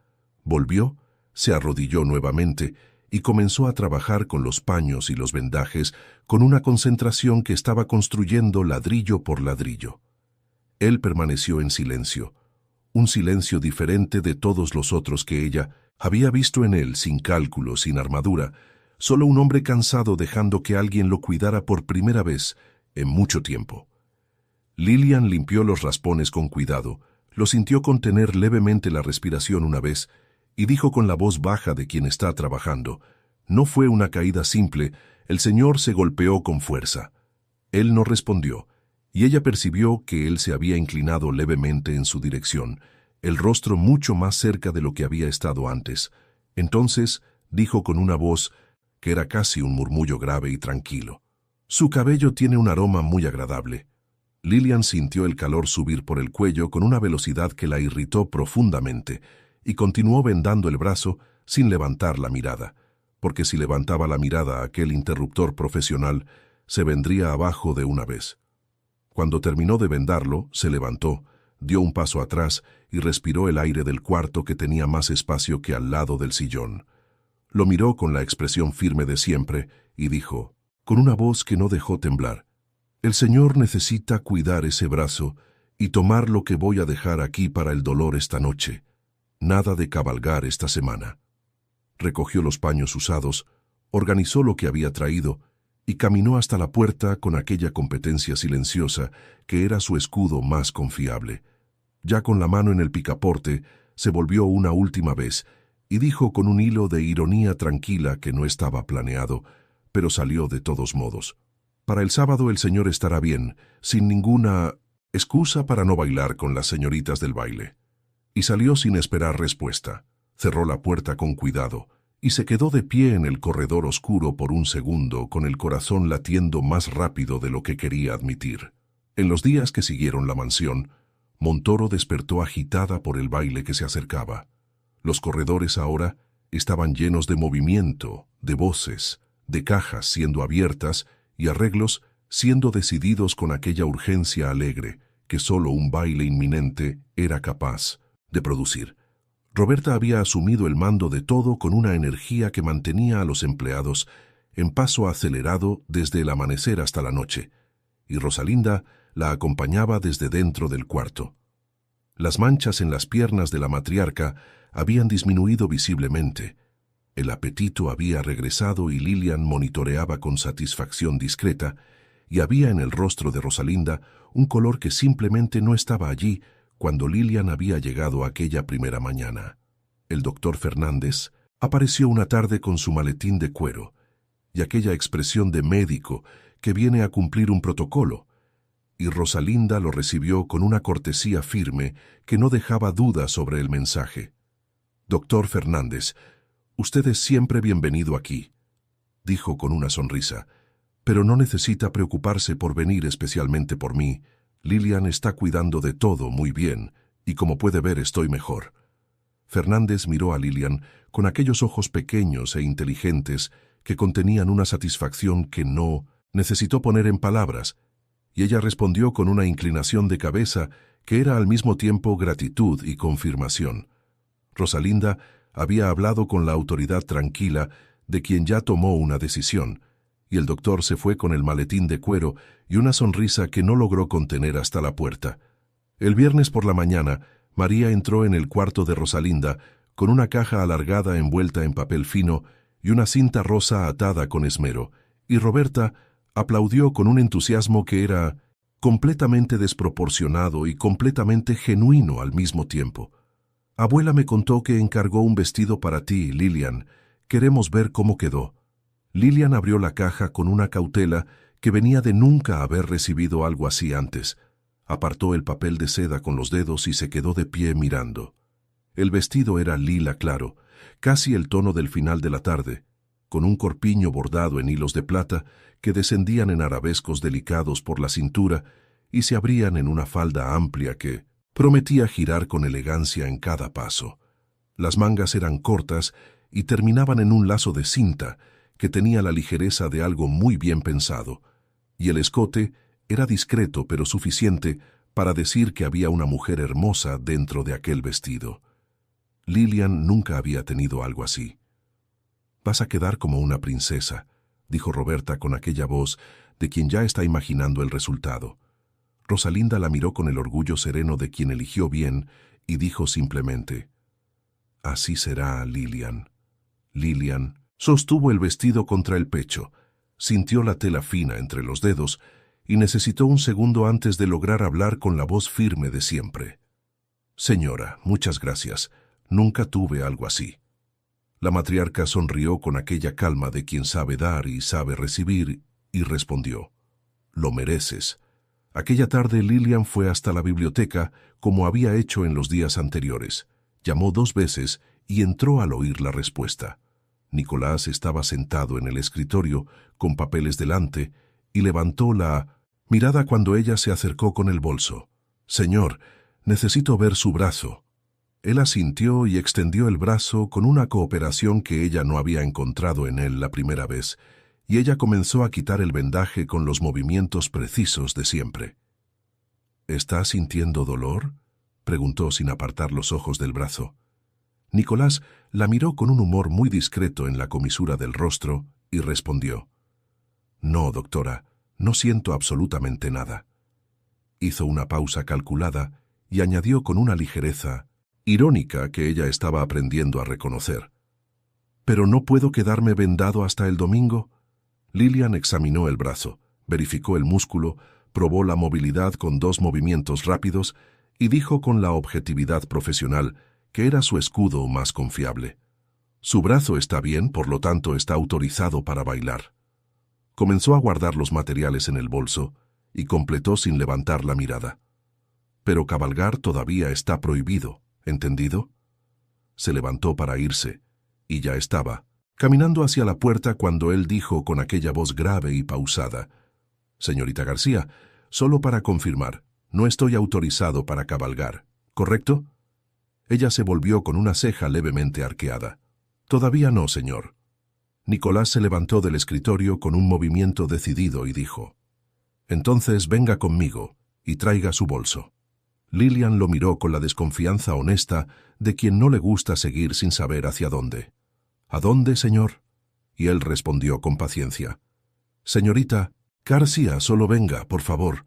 Volvió, se arrodilló nuevamente y comenzó a trabajar con los paños y los vendajes con una concentración que estaba construyendo ladrillo por ladrillo. Él permaneció en silencio, un silencio diferente de todos los otros que ella había visto en él, sin cálculo, sin armadura, solo un hombre cansado dejando que alguien lo cuidara por primera vez en mucho tiempo. Lilian limpió los raspones con cuidado, lo sintió contener levemente la respiración una vez y dijo con la voz baja de quien está trabajando: «No fue una caída simple, el señor se golpeó con fuerza». Él no respondió, y ella percibió que él se había inclinado levemente en su dirección, el rostro mucho más cerca de lo que había estado antes. Entonces dijo con una voz que era casi un murmullo grave y tranquilo: «Su cabello tiene un aroma muy agradable». Lilian sintió el calor subir por el cuello con una velocidad que la irritó profundamente y continuó vendando el brazo sin levantar la mirada, porque si levantaba la mirada a aquel interruptor profesional, se vendría abajo de una vez. Cuando terminó de vendarlo, se levantó, dio un paso atrás y respiró el aire del cuarto que tenía más espacio que al lado del sillón. Lo miró con la expresión firme de siempre y dijo, con una voz que no dejó temblar, «El Señor necesita cuidar ese brazo y tomar lo que voy a dejar aquí para el dolor esta noche. Nada de cabalgar esta semana». Recogió los paños usados, organizó lo que había traído y caminó hasta la puerta con aquella competencia silenciosa que era su escudo más confiable. Ya con la mano en el picaporte, se volvió una última vez y dijo con un hilo de ironía tranquila que no estaba planeado, pero salió de todos modos. «Para el sábado el señor estará bien, sin ninguna excusa para no bailar con las señoritas del baile». Y salió sin esperar respuesta. Cerró la puerta con cuidado y se quedó de pie en el corredor oscuro por un segundo, con el corazón latiendo más rápido de lo que quería admitir. En los días que siguieron la mansión, Montoro despertó agitada por el baile que se acercaba. Los corredores ahora estaban llenos de movimiento, de voces, de cajas siendo abiertas y arreglos siendo decididos con aquella urgencia alegre que solo un baile inminente era capaz de producir. Roberta había asumido el mando de todo con una energía que mantenía a los empleados en paso acelerado desde el amanecer hasta la noche, y Rosalinda la acompañaba desde dentro del cuarto. Las manchas en las piernas de la matriarca habían disminuido visiblemente. El apetito había regresado y Lilian monitoreaba con satisfacción discreta, y había en el rostro de Rosalinda un color que simplemente no estaba allí cuando Lilian había llegado aquella primera mañana. El doctor Fernández apareció una tarde con su maletín de cuero y aquella expresión de médico que viene a cumplir un protocolo, y Rosalinda lo recibió con una cortesía firme que no dejaba duda sobre el mensaje. «Doctor Fernández, usted es siempre bienvenido aquí», dijo con una sonrisa, «pero no necesita preocuparse por venir especialmente por mí. Lilian está cuidando de todo muy bien, y como puede ver estoy mejor». Fernández miró a Lilian con aquellos ojos pequeños e inteligentes que contenían una satisfacción que no necesitó poner en palabras, y ella respondió con una inclinación de cabeza que era al mismo tiempo gratitud y confirmación. Rosalinda había hablado con la autoridad tranquila de quien ya tomó una decisión, y el doctor se fue con el maletín de cuero y una sonrisa que no logró contener hasta la puerta. El viernes por la mañana, María entró en el cuarto de Rosalinda con una caja alargada envuelta en papel fino y una cinta rosa atada con esmero, y Roberta aplaudió con un entusiasmo que era completamente desproporcionado y completamente genuino al mismo tiempo. «Abuela me contó que encargó un vestido para ti, Lilian. Queremos ver cómo quedó». Lilian abrió la caja con una cautela que venía de nunca haber recibido algo así antes. Apartó el papel de seda con los dedos y se quedó de pie mirando. El vestido era lila claro, casi el tono del final de la tarde, con un corpiño bordado en hilos de plata que descendían en arabescos delicados por la cintura y se abrían en una falda amplia que prometía girar con elegancia en cada paso. Las mangas eran cortas y terminaban en un lazo de cinta que tenía la ligereza de algo muy bien pensado, y el escote era discreto pero suficiente para decir que había una mujer hermosa dentro de aquel vestido. Lilian nunca había tenido algo así. «Vas a quedar como una princesa», dijo Roberta con aquella voz de quien ya está imaginando el resultado. Rosalinda la miró con el orgullo sereno de quien eligió bien y dijo simplemente, «Así será, Lilian». Lilian sostuvo el vestido contra el pecho, sintió la tela fina entre los dedos y necesitó un segundo antes de lograr hablar con la voz firme de siempre. «Señora, muchas gracias. Nunca tuve algo así». La matriarca sonrió con aquella calma de quien sabe dar y sabe recibir y respondió, «Lo mereces». Aquella tarde Lilian fue hasta la biblioteca como había hecho en los días anteriores. Llamó 2 veces y entró al oír la respuesta. Nicolás estaba sentado en el escritorio con papeles delante y levantó la mirada cuando ella se acercó con el bolso. «Señor, necesito ver su brazo». Él asintió y extendió el brazo con una cooperación que ella no había encontrado en él la primera vez, y ella comenzó a quitar el vendaje con los movimientos precisos de siempre. ¿Estás sintiendo dolor?, preguntó sin apartar los ojos del brazo. Nicolás la miró con un humor muy discreto en la comisura del rostro y respondió: «No, doctora, no siento absolutamente nada». Hizo una pausa calculada y añadió con una ligereza irónica que ella estaba aprendiendo a reconocer: «¿Pero no puedo quedarme vendado hasta el domingo?». Lilian examinó el brazo, verificó el músculo, probó la movilidad con 2 movimientos rápidos y dijo con la objetividad profesional que era su escudo más confiable: «Su brazo está bien, por lo tanto está autorizado para bailar». Comenzó a guardar los materiales en el bolso y completó sin levantar la mirada: «Pero cabalgar todavía está prohibido, ¿entendido?». Se levantó para irse, y ya estaba caminando hacia la puerta cuando él dijo con aquella voz grave y pausada: «Señorita García, solo para confirmar, no estoy autorizado para cabalgar, ¿correcto?». Ella se volvió con una ceja levemente arqueada: «Todavía no, señor». Nicolás se levantó del escritorio con un movimiento decidido y dijo: «Entonces venga conmigo y traiga su bolso». Lilian lo miró con la desconfianza honesta de quien no le gusta seguir sin saber hacia dónde. «¿A dónde, señor?». Y él respondió con paciencia: «Señorita García, solo venga, por favor».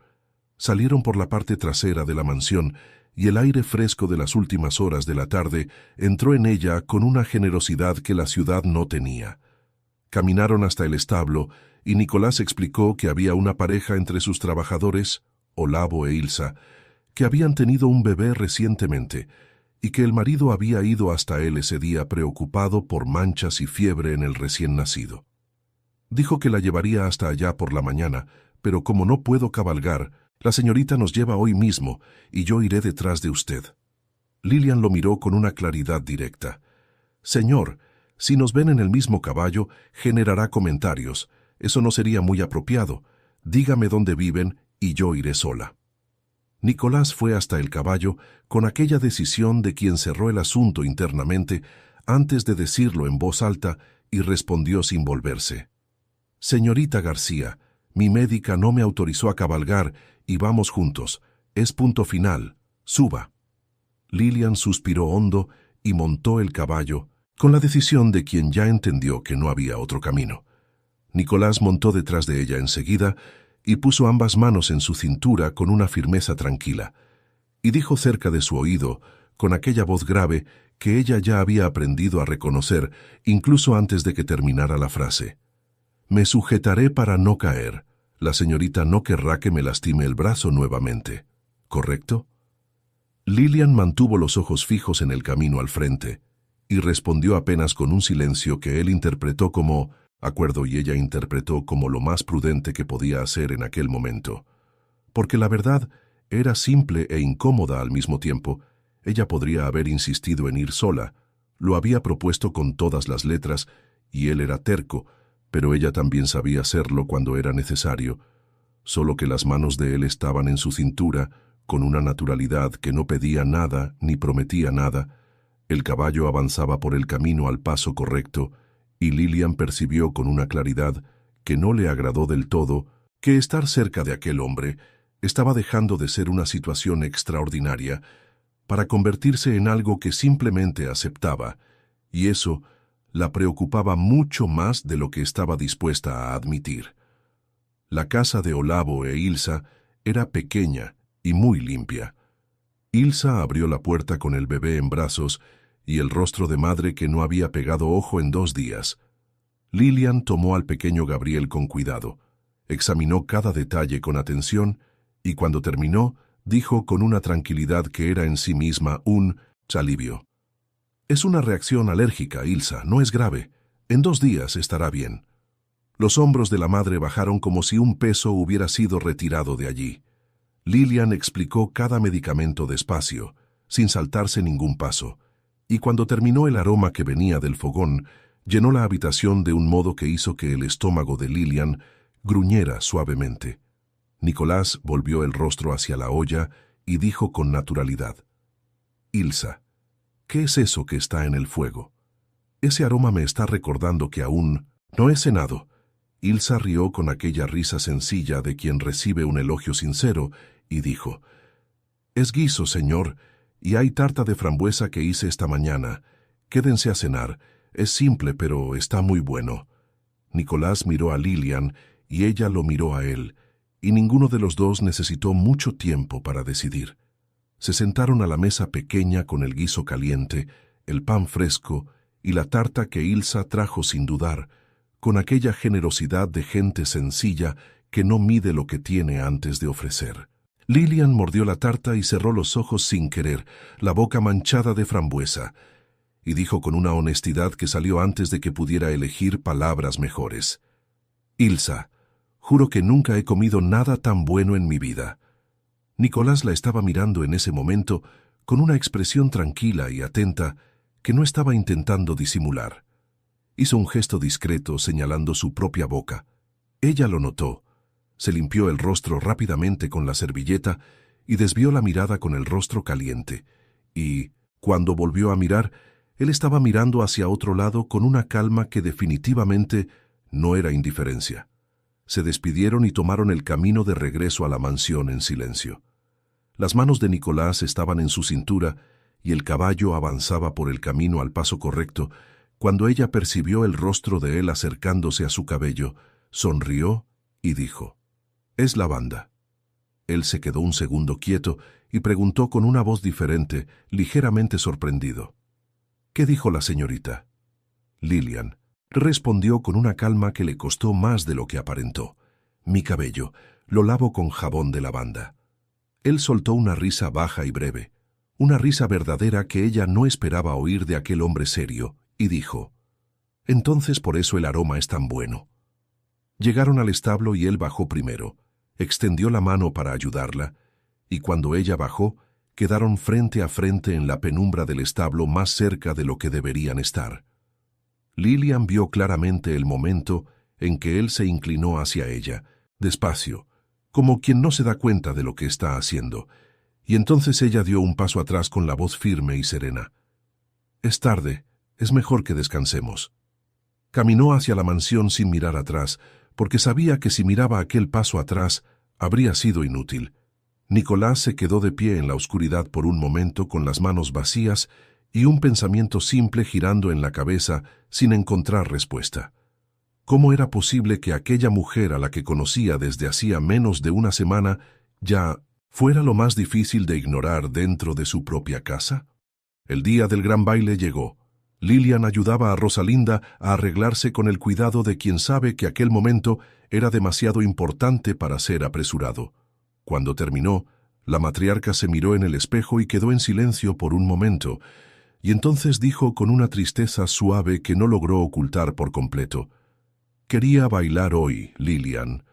Salieron por la parte trasera de la mansión y el aire fresco de las últimas horas de la tarde entró en ella con una generosidad que la ciudad no tenía. Caminaron hasta el establo y Nicolás explicó que había una pareja entre sus trabajadores, Olavo e Ilsa, que habían tenido un bebé recientemente y que el marido había ido hasta él ese día preocupado por manchas y fiebre en el recién nacido. Dijo que la llevaría hasta allá por la mañana, pero como no puedo cabalgar, la señorita nos lleva hoy mismo y yo iré detrás de usted. Lilian lo miró con una claridad directa. «Señor, si nos ven en el mismo caballo, generará comentarios. Eso no sería muy apropiado. Dígame dónde viven y yo iré sola». Nicolás fue hasta el caballo con aquella decisión de quien cerró el asunto internamente antes de decirlo en voz alta y respondió sin volverse: «Señorita García, mi médica no me autorizó a cabalgar y vamos juntos. Es punto final. Suba». Lilian suspiró hondo y montó el caballo, con la decisión de quien ya entendió que no había otro camino. Nicolás montó detrás de ella enseguida y puso ambas manos en su cintura con una firmeza tranquila, y dijo cerca de su oído, con aquella voz grave que ella ya había aprendido a reconocer incluso antes de que terminara la frase: «Me sujetaré para no caer. La señorita no querrá que me lastime el brazo nuevamente, ¿correcto?». Lilian mantuvo los ojos fijos en el camino al frente y respondió apenas con un silencio que él interpretó como acuerdo y ella interpretó como lo más prudente que podía hacer en aquel momento. Porque la verdad era simple e incómoda al mismo tiempo. Ella podría haber insistido en ir sola, lo había propuesto con todas las letras y él era terco, pero ella también sabía hacerlo cuando era necesario, solo que las manos de él estaban en su cintura con una naturalidad que no pedía nada ni prometía nada. El caballo avanzaba por el camino al paso correcto, y Lilian percibió con una claridad que no le agradó del todo que estar cerca de aquel hombre estaba dejando de ser una situación extraordinaria para convertirse en algo que simplemente aceptaba, y eso la preocupaba mucho más de lo que estaba dispuesta a admitir. La casa de Olavo e Ilsa era pequeña y muy limpia. Ilsa abrió la puerta con el bebé en brazos y el rostro de madre que no había pegado ojo en 2 días. Lilian tomó al pequeño Gabriel con cuidado, examinó cada detalle con atención y cuando terminó, dijo con una tranquilidad que era en sí misma un alivio: «Es una reacción alérgica, Ilsa, no es grave. En 2 días estará bien». Los hombros de la madre bajaron como si un peso hubiera sido retirado de allí. Lilian explicó cada medicamento despacio, sin saltarse ningún paso, y cuando terminó el aroma que venía del fogón, llenó la habitación de un modo que hizo que el estómago de Lilian gruñera suavemente. Nicolás volvió el rostro hacia la olla y dijo con naturalidad: «Ilsa, ¿qué es eso que está en el fuego? Ese aroma me está recordando que aún no he cenado». Ilsa rió con aquella risa sencilla de quien recibe un elogio sincero y dijo: Es guiso, señor, y hay tarta de frambuesa que hice esta mañana. Quédense a cenar. Es simple, pero está muy bueno. Nicolás miró a Lilian y ella lo miró a él, y ninguno de los dos necesitó mucho tiempo para decidir. Se sentaron a la mesa pequeña con el guiso caliente, el pan fresco y la tarta que Ilsa trajo sin dudar, con aquella generosidad de gente sencilla que no mide lo que tiene antes de ofrecer. Lilian mordió la tarta y cerró los ojos sin querer, la boca manchada de frambuesa, y dijo con una honestidad que salió antes de que pudiera elegir palabras mejores. Ilsa, juro que nunca he comido nada tan bueno en mi vida. Nicolás la estaba mirando en ese momento con una expresión tranquila y atenta que no estaba intentando disimular. Hizo un gesto discreto señalando su propia boca. Ella lo notó. Se limpió el rostro rápidamente con la servilleta y desvió la mirada con el rostro caliente. Y, cuando volvió a mirar, él estaba mirando hacia otro lado con una calma que definitivamente no era indiferencia. Se despidieron y tomaron el camino de regreso a la mansión en silencio. Las manos de Nicolás estaban en su cintura y el caballo avanzaba por el camino al paso correcto, cuando ella percibió el rostro de él acercándose a su cabello, sonrió y dijo: «Es lavanda». Él se quedó un segundo quieto y preguntó con una voz diferente, ligeramente sorprendido: «¿Qué dijo la señorita?» Lilian respondió con una calma que le costó más de lo que aparentó: «Mi cabello, lo lavo con jabón de lavanda». Él soltó una risa baja y breve, una risa verdadera que ella no esperaba oír de aquel hombre serio, y dijo: «Entonces por eso el aroma es tan bueno». Llegaron al establo y él bajó primero, extendió la mano para ayudarla, y cuando ella bajó, quedaron frente a frente en la penumbra del establo más cerca de lo que deberían estar. Lilian vio claramente el momento en que él se inclinó hacia ella, despacio, como quien no se da cuenta de lo que está haciendo, y entonces ella dio un paso atrás con la voz firme y serena: «Es tarde, es mejor que descansemos». Caminó hacia la mansión sin mirar atrás, porque sabía que si miraba aquel paso atrás, habría sido inútil. Nicolás se quedó de pie en la oscuridad por un momento con las manos vacías y un pensamiento simple girando en la cabeza sin encontrar respuesta. ¿Cómo era posible que aquella mujer a la que conocía desde hacía menos de una semana ya fuera lo más difícil de ignorar dentro de su propia casa? El día del gran baile llegó. Lilian ayudaba a Rosalinda a arreglarse con el cuidado de quien sabe que aquel momento era demasiado importante para ser apresurado. Cuando terminó, la matriarca se miró en el espejo y quedó en silencio por un momento, y entonces dijo con una tristeza suave que no logró ocultar por completo: «Quería bailar hoy, Lilian».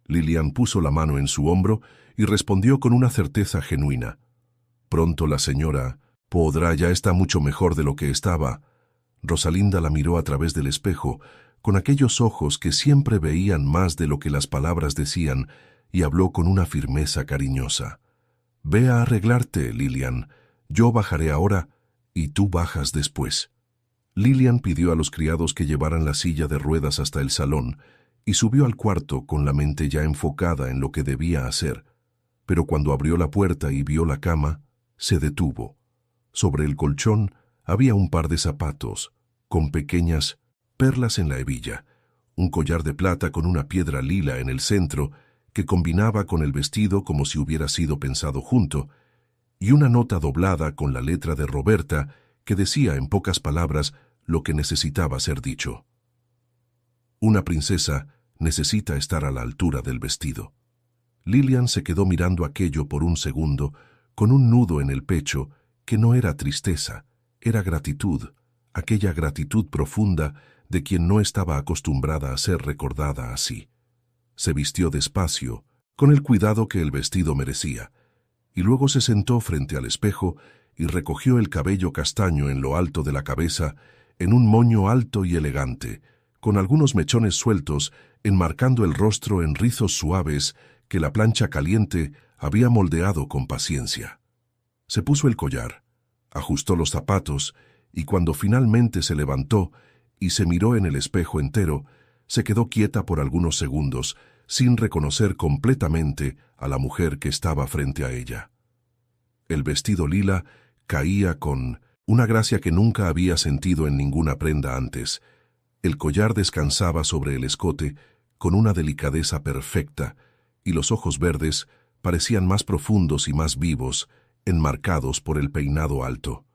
Lilian puso la mano en su hombro y respondió con una certeza genuina: «Pronto la señora podrá, ya está mucho mejor de lo que estaba». Rosalinda la miró a través del espejo, con aquellos ojos que siempre veían más de lo que las palabras decían, y habló con una firmeza cariñosa: «Ve a arreglarte, Lilian. Yo bajaré ahora y tú bajas después». Lilian pidió a los criados que llevaran la silla de ruedas hasta el salón y subió al cuarto con la mente ya enfocada en lo que debía hacer. Pero cuando abrió la puerta y vio la cama, se detuvo. Sobre el colchón había un par de zapatos, con pequeñas perlas en la hebilla, un collar de plata con una piedra lila en el centro que combinaba con el vestido como si hubiera sido pensado junto, y una nota doblada con la letra de Roberta que decía en pocas palabras lo que necesitaba ser dicho: «Una princesa necesita estar a la altura del vestido». Lilian se quedó mirando aquello por un segundo, con un nudo en el pecho que no era tristeza, era gratitud, aquella gratitud profunda de quien no estaba acostumbrada a ser recordada así. Se vistió despacio, con el cuidado que el vestido merecía, y luego se sentó frente al espejo y recogió el cabello castaño en lo alto de la cabeza, en un moño alto y elegante, con algunos mechones sueltos enmarcando el rostro en rizos suaves que la plancha caliente había moldeado con paciencia. Se puso el collar, ajustó los zapatos, y cuando finalmente se levantó y se miró en el espejo entero, se quedó quieta por algunos segundos, sin reconocer completamente a la mujer que estaba frente a ella. El vestido lila caía con una gracia que nunca había sentido en ninguna prenda antes. El collar descansaba sobre el escote con una delicadeza perfecta, y los ojos verdes parecían más profundos y más vivos, enmarcados por el peinado alto.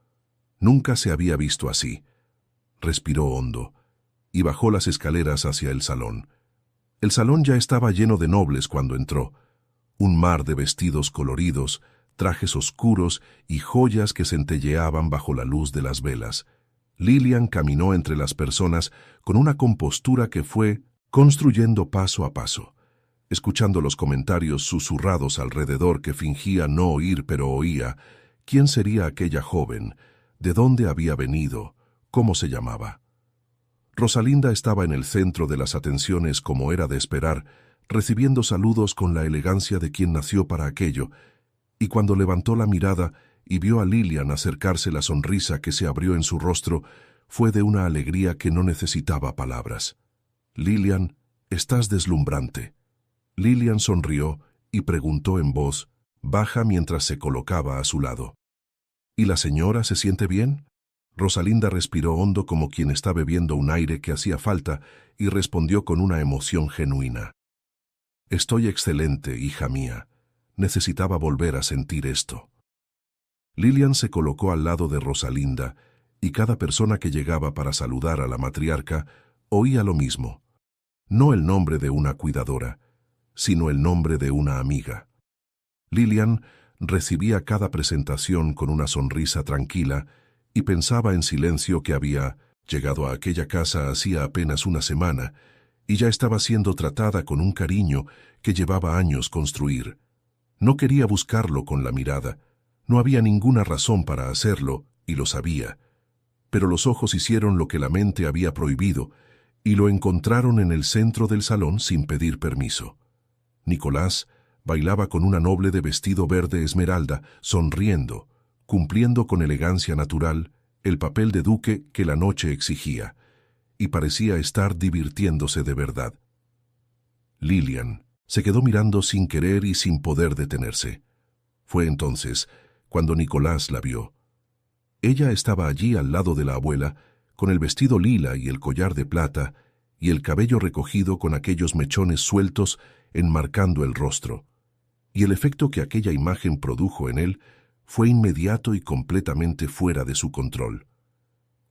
Nunca se había visto así. Respiró hondo y bajó las escaleras hacia el salón. El salón ya estaba lleno de nobles cuando entró. Un mar de vestidos coloridos, trajes oscuros y joyas que centelleaban bajo la luz de las velas. Lilian caminó entre las personas con una compostura que fue construyendo paso a paso, escuchando los comentarios susurrados alrededor que fingía no oír pero oía. ¿Quién sería aquella joven? ¿De dónde había venido? ¿Cómo se llamaba? Rosalinda estaba en el centro de las atenciones como era de esperar, recibiendo saludos con la elegancia de quien nació para aquello, y cuando levantó la mirada y vio a Lilian acercarse, la sonrisa que se abrió en su rostro fue de una alegría que no necesitaba palabras. «Lilian, estás deslumbrante». Lilian sonrió y preguntó en voz baja mientras se colocaba a su lado. «¿Y la señora se siente bien?» Rosalinda respiró hondo como quien está bebiendo un aire que hacía falta y respondió con una emoción genuina. «Estoy excelente, hija mía. Necesitaba volver a sentir esto». Lilian se colocó al lado de Rosalinda y cada persona que llegaba para saludar a la matriarca oía lo mismo. No el nombre de una cuidadora, sino el nombre de una amiga. Lilian recibía cada presentación con una sonrisa tranquila y pensaba en silencio que había llegado a aquella casa hacía apenas una semana y ya estaba siendo tratada con un cariño que llevaba años construir. No quería buscarlo con la mirada, no había ninguna razón para hacerlo, y lo sabía. Pero los ojos hicieron lo que la mente había prohibido y lo encontraron en el centro del salón sin pedir permiso. Nicolás bailaba con una noble de vestido verde esmeralda, sonriendo, cumpliendo con elegancia natural el papel de duque que la noche exigía, y parecía estar divirtiéndose de verdad. Lilian se quedó mirando sin querer y sin poder detenerse. Fue entonces cuando Nicolás la vio. Ella estaba allí al lado de la abuela, con el vestido lila y el collar de plata, y el cabello recogido con aquellos mechones sueltos enmarcando el rostro. Y el efecto que aquella imagen produjo en él fue inmediato y completamente fuera de su control.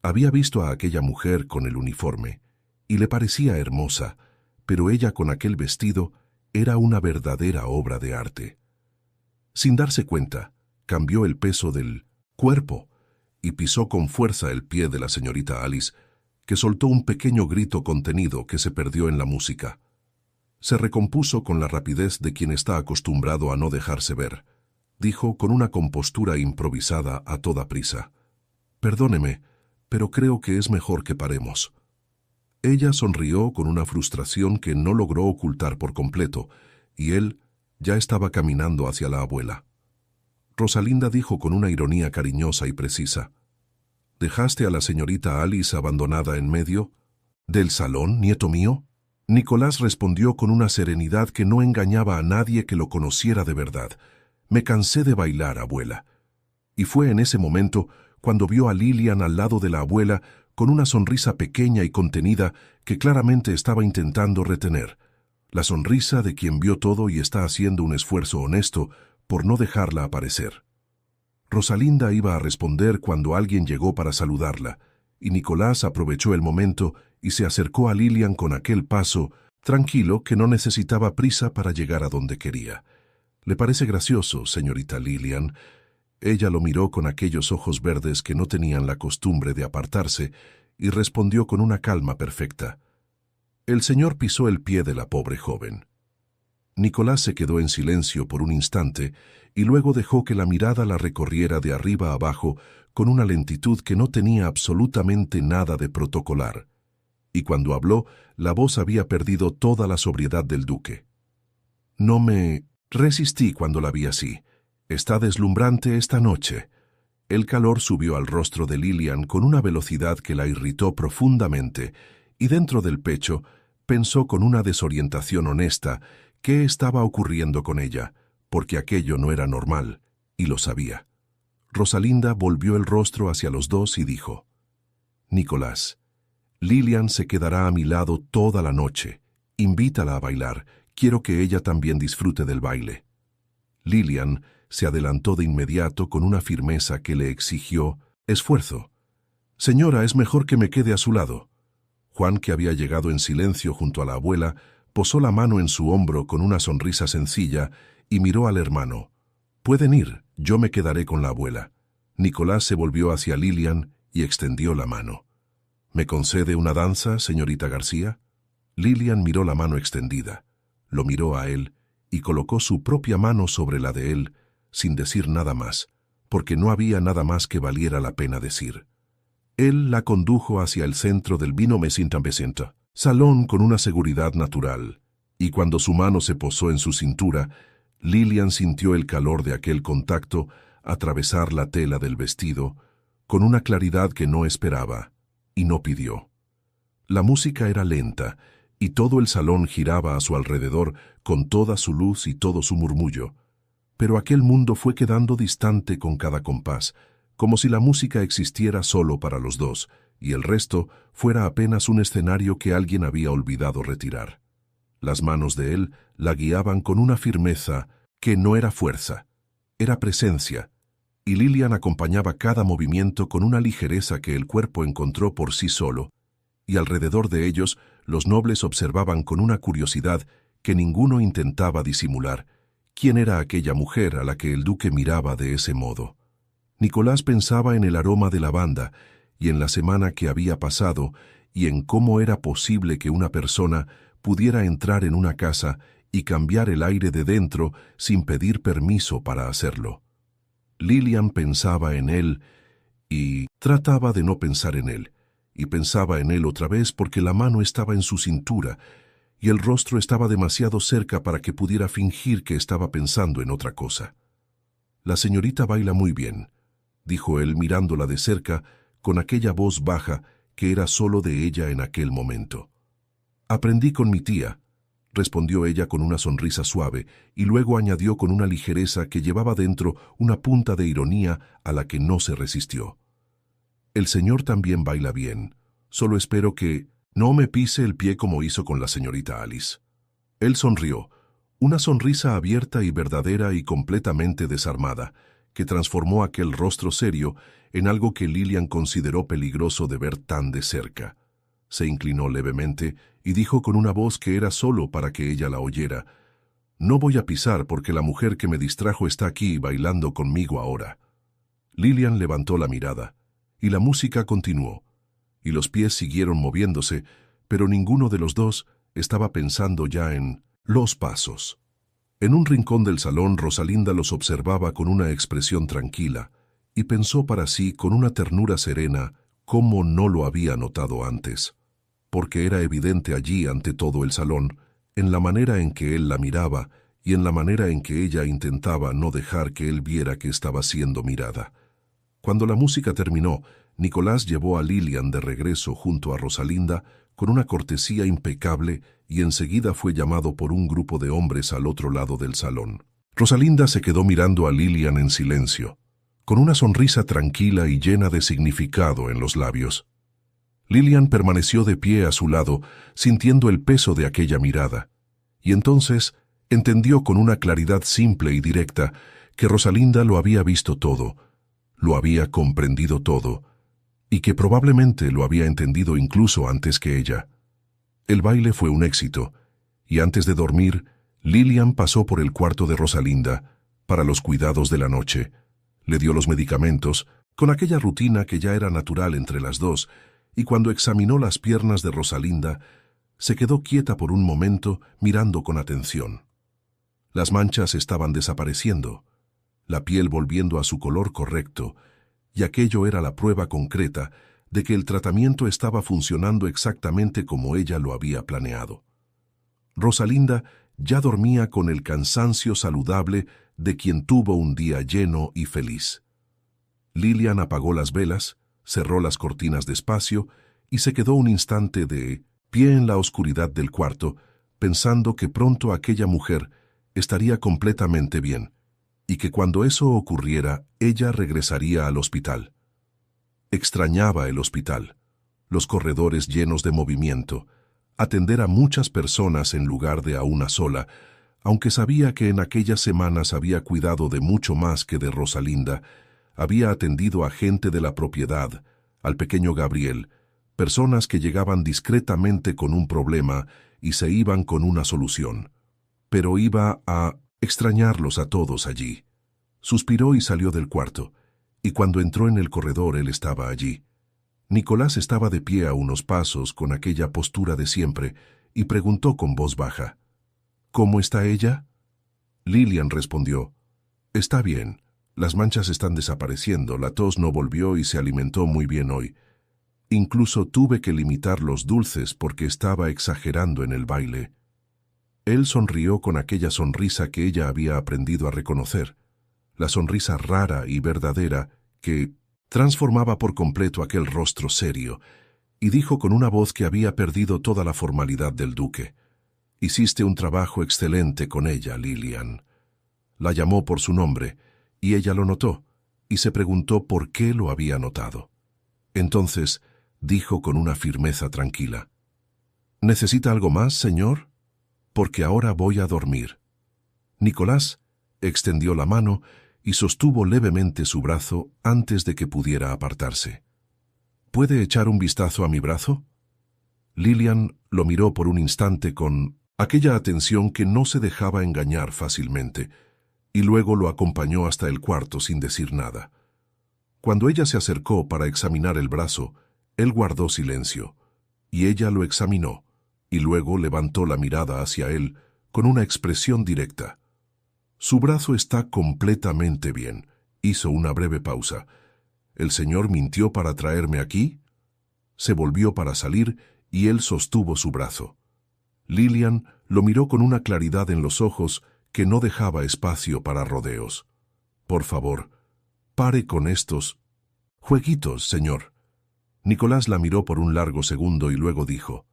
Había visto a aquella mujer con el uniforme, y le parecía hermosa, pero ella con aquel vestido era una verdadera obra de arte. Sin darse cuenta, cambió el peso del cuerpo y pisó con fuerza el pie de la señorita Alice, que soltó un pequeño grito contenido que se perdió en la música. Se recompuso con la rapidez de quien está acostumbrado a no dejarse ver. Dijo con una compostura improvisada a toda prisa: «Perdóneme, pero creo que es mejor que paremos». Ella sonrió con una frustración que no logró ocultar por completo, y él ya estaba caminando hacia la abuela. Rosalinda dijo con una ironía cariñosa y precisa: «¿Dejaste a la señorita Alice abandonada en medio del salón, nieto mío?» Nicolás respondió con una serenidad que no engañaba a nadie que lo conociera de verdad: «Me cansé de bailar, abuela». Y fue en ese momento cuando vio a Lilian al lado de la abuela con una sonrisa pequeña y contenida que claramente estaba intentando retener. La sonrisa de quien vio todo y está haciendo un esfuerzo honesto por no dejarla aparecer. Rosalinda iba a responder cuando alguien llegó para saludarla, y Nicolás aprovechó el momento y se acercó a Lilian con aquel paso tranquilo que no necesitaba prisa para llegar a donde quería. «¿Le parece gracioso, señorita Lilian?» Ella lo miró con aquellos ojos verdes que no tenían la costumbre de apartarse y respondió con una calma perfecta: «El señor pisó el pie de la pobre joven». Nicolás se quedó en silencio por un instante y luego dejó que la mirada la recorriera de arriba a abajo con una lentitud que no tenía absolutamente nada de protocolar. Y cuando habló, la voz había perdido toda la sobriedad del duque. «No me resistí cuando la vi así. Está deslumbrante esta noche». El calor subió al rostro de Lilian con una velocidad que la irritó profundamente, y dentro del pecho pensó con una desorientación honesta qué estaba ocurriendo con ella, porque aquello no era normal, y lo sabía. Rosalinda volvió el rostro hacia los dos y dijo: «Nicolás, Lilian se quedará a mi lado toda la noche. Invítala a bailar. Quiero que ella también disfrute del baile». Lilian se adelantó de inmediato con una firmeza que le exigió esfuerzo. «Señora, es mejor que me quede a su lado». Juan, que había llegado en silencio junto a la abuela, posó la mano en su hombro con una sonrisa sencilla y miró al hermano. «Pueden ir, yo me quedaré con la abuela». Nicolás se volvió hacia Lilian y extendió la mano. «¿Me concede una danza, señorita García?» Lilian miró la mano extendida, lo miró a él y colocó su propia mano sobre la de él, sin decir nada más, porque no había nada más que valiera la pena decir. Él la condujo hacia el centro del vino Messinta salón con una seguridad natural, y cuando su mano se posó en su cintura, Lilian sintió el calor de aquel contacto atravesar la tela del vestido con una claridad que no esperaba, y no pidió. La música era lenta, y todo el salón giraba a su alrededor con toda su luz y todo su murmullo, pero aquel mundo fue quedando distante con cada compás, como si la música existiera solo para los dos, y el resto fuera apenas un escenario que alguien había olvidado retirar. Las manos de él la guiaban con una firmeza que no era fuerza, era presencia, y Lilian acompañaba cada movimiento con una ligereza que el cuerpo encontró por sí solo, y alrededor de ellos los nobles observaban con una curiosidad que ninguno intentaba disimular quién era aquella mujer a la que el duque miraba de ese modo. Nicolás pensaba en el aroma de lavanda y en la semana que había pasado y en cómo era posible que una persona pudiera entrar en una casa y cambiar el aire de dentro sin pedir permiso para hacerlo. Lilian pensaba en él y trataba de no pensar en él, y pensaba en él otra vez porque la mano estaba en su cintura y el rostro estaba demasiado cerca para que pudiera fingir que estaba pensando en otra cosa. «La señorita baila muy bien», dijo él mirándola de cerca con aquella voz baja que era solo de ella en aquel momento. «Aprendí con mi tía», respondió ella con una sonrisa suave, y luego añadió con una ligereza que llevaba dentro una punta de ironía a la que no se resistió: «El señor también baila bien, solo espero que no me pise el pie como hizo con la señorita Alice». Él sonrió, una sonrisa abierta y verdadera y completamente desarmada, que transformó aquel rostro serio en algo que Lilian consideró peligroso de ver tan de cerca. Se inclinó levemente y dijo con una voz que era solo para que ella la oyera: «No voy a pisar porque la mujer que me distrajo está aquí bailando conmigo ahora». Lilian levantó la mirada, y la música continuó, y los pies siguieron moviéndose, pero ninguno de los dos estaba pensando ya en los pasos. En un rincón del salón, Rosalinda los observaba con una expresión tranquila, y pensó para sí con una ternura serena cómo no lo había notado antes, porque era evidente allí ante todo el salón, en la manera en que él la miraba y en la manera en que ella intentaba no dejar que él viera que estaba siendo mirada. Cuando la música terminó, Nicolás llevó a Lilian de regreso junto a Rosalinda con una cortesía impecable y enseguida fue llamado por un grupo de hombres al otro lado del salón. Rosalinda se quedó mirando a Lilian en silencio, con una sonrisa tranquila y llena de significado en los labios. Lilian permaneció de pie a su lado, sintiendo el peso de aquella mirada, y entonces entendió con una claridad simple y directa que Rosalinda lo había visto todo, lo había comprendido todo, y que probablemente lo había entendido incluso antes que ella. El baile fue un éxito, y antes de dormir, Lilian pasó por el cuarto de Rosalinda para los cuidados de la noche. Le dio los medicamentos, con aquella rutina que ya era natural entre las dos, y cuando examinó las piernas de Rosalinda, se quedó quieta por un momento mirando con atención. Las manchas estaban desapareciendo, la piel volviendo a su color correcto, y aquello era la prueba concreta de que el tratamiento estaba funcionando exactamente como ella lo había planeado. Rosalinda ya dormía con el cansancio saludable de quien tuvo un día lleno y feliz. Lilian apagó las velas, cerró las cortinas despacio y se quedó un instante de pie en la oscuridad del cuarto, pensando que pronto aquella mujer estaría completamente bien, y que cuando eso ocurriera, ella regresaría al hospital. Extrañaba el hospital, los corredores llenos de movimiento, atender a muchas personas en lugar de a una sola, aunque sabía que en aquellas semanas había cuidado de mucho más que de Rosalinda. Había atendido a gente de la propiedad, al pequeño Gabriel, personas que llegaban discretamente con un problema y se iban con una solución. Pero iba a extrañarlos a todos allí. Suspiró y salió del cuarto, y cuando entró en el corredor él estaba allí. Nicolás estaba de pie a unos pasos con aquella postura de siempre y preguntó con voz baja: ¿Cómo está ella? Lilian respondió: Está bien. Las manchas están desapareciendo, la tos no volvió y se alimentó muy bien hoy. Incluso tuve que limitar los dulces porque estaba exagerando en el baile. Él sonrió con aquella sonrisa que ella había aprendido a reconocer, la sonrisa rara y verdadera que transformaba por completo aquel rostro serio, y dijo con una voz que había perdido toda la formalidad del duque: Hiciste un trabajo excelente con ella, Lilian. La llamó por su nombre, y ella lo notó, y se preguntó por qué lo había notado. Entonces dijo con una firmeza tranquila: ¿Necesita algo más, señor? Porque ahora voy a dormir. Nicolás extendió la mano y sostuvo levemente su brazo antes de que pudiera apartarse. ¿Puede echar un vistazo a mi brazo? Lilian lo miró por un instante con aquella atención que no se dejaba engañar fácilmente, y luego lo acompañó hasta el cuarto sin decir nada. Cuando ella se acercó para examinar el brazo, él guardó silencio, y ella lo examinó, y luego levantó la mirada hacia él con una expresión directa. Su brazo está completamente bien. Hizo una breve pausa. ¿El señor mintió para traerme aquí? Se volvió para salir y él sostuvo su brazo. Lilian lo miró con una claridad en los ojos que no dejaba espacio para rodeos. Por favor, pare con estos jueguitos, señor. Nicolás la miró por un largo segundo y luego dijo: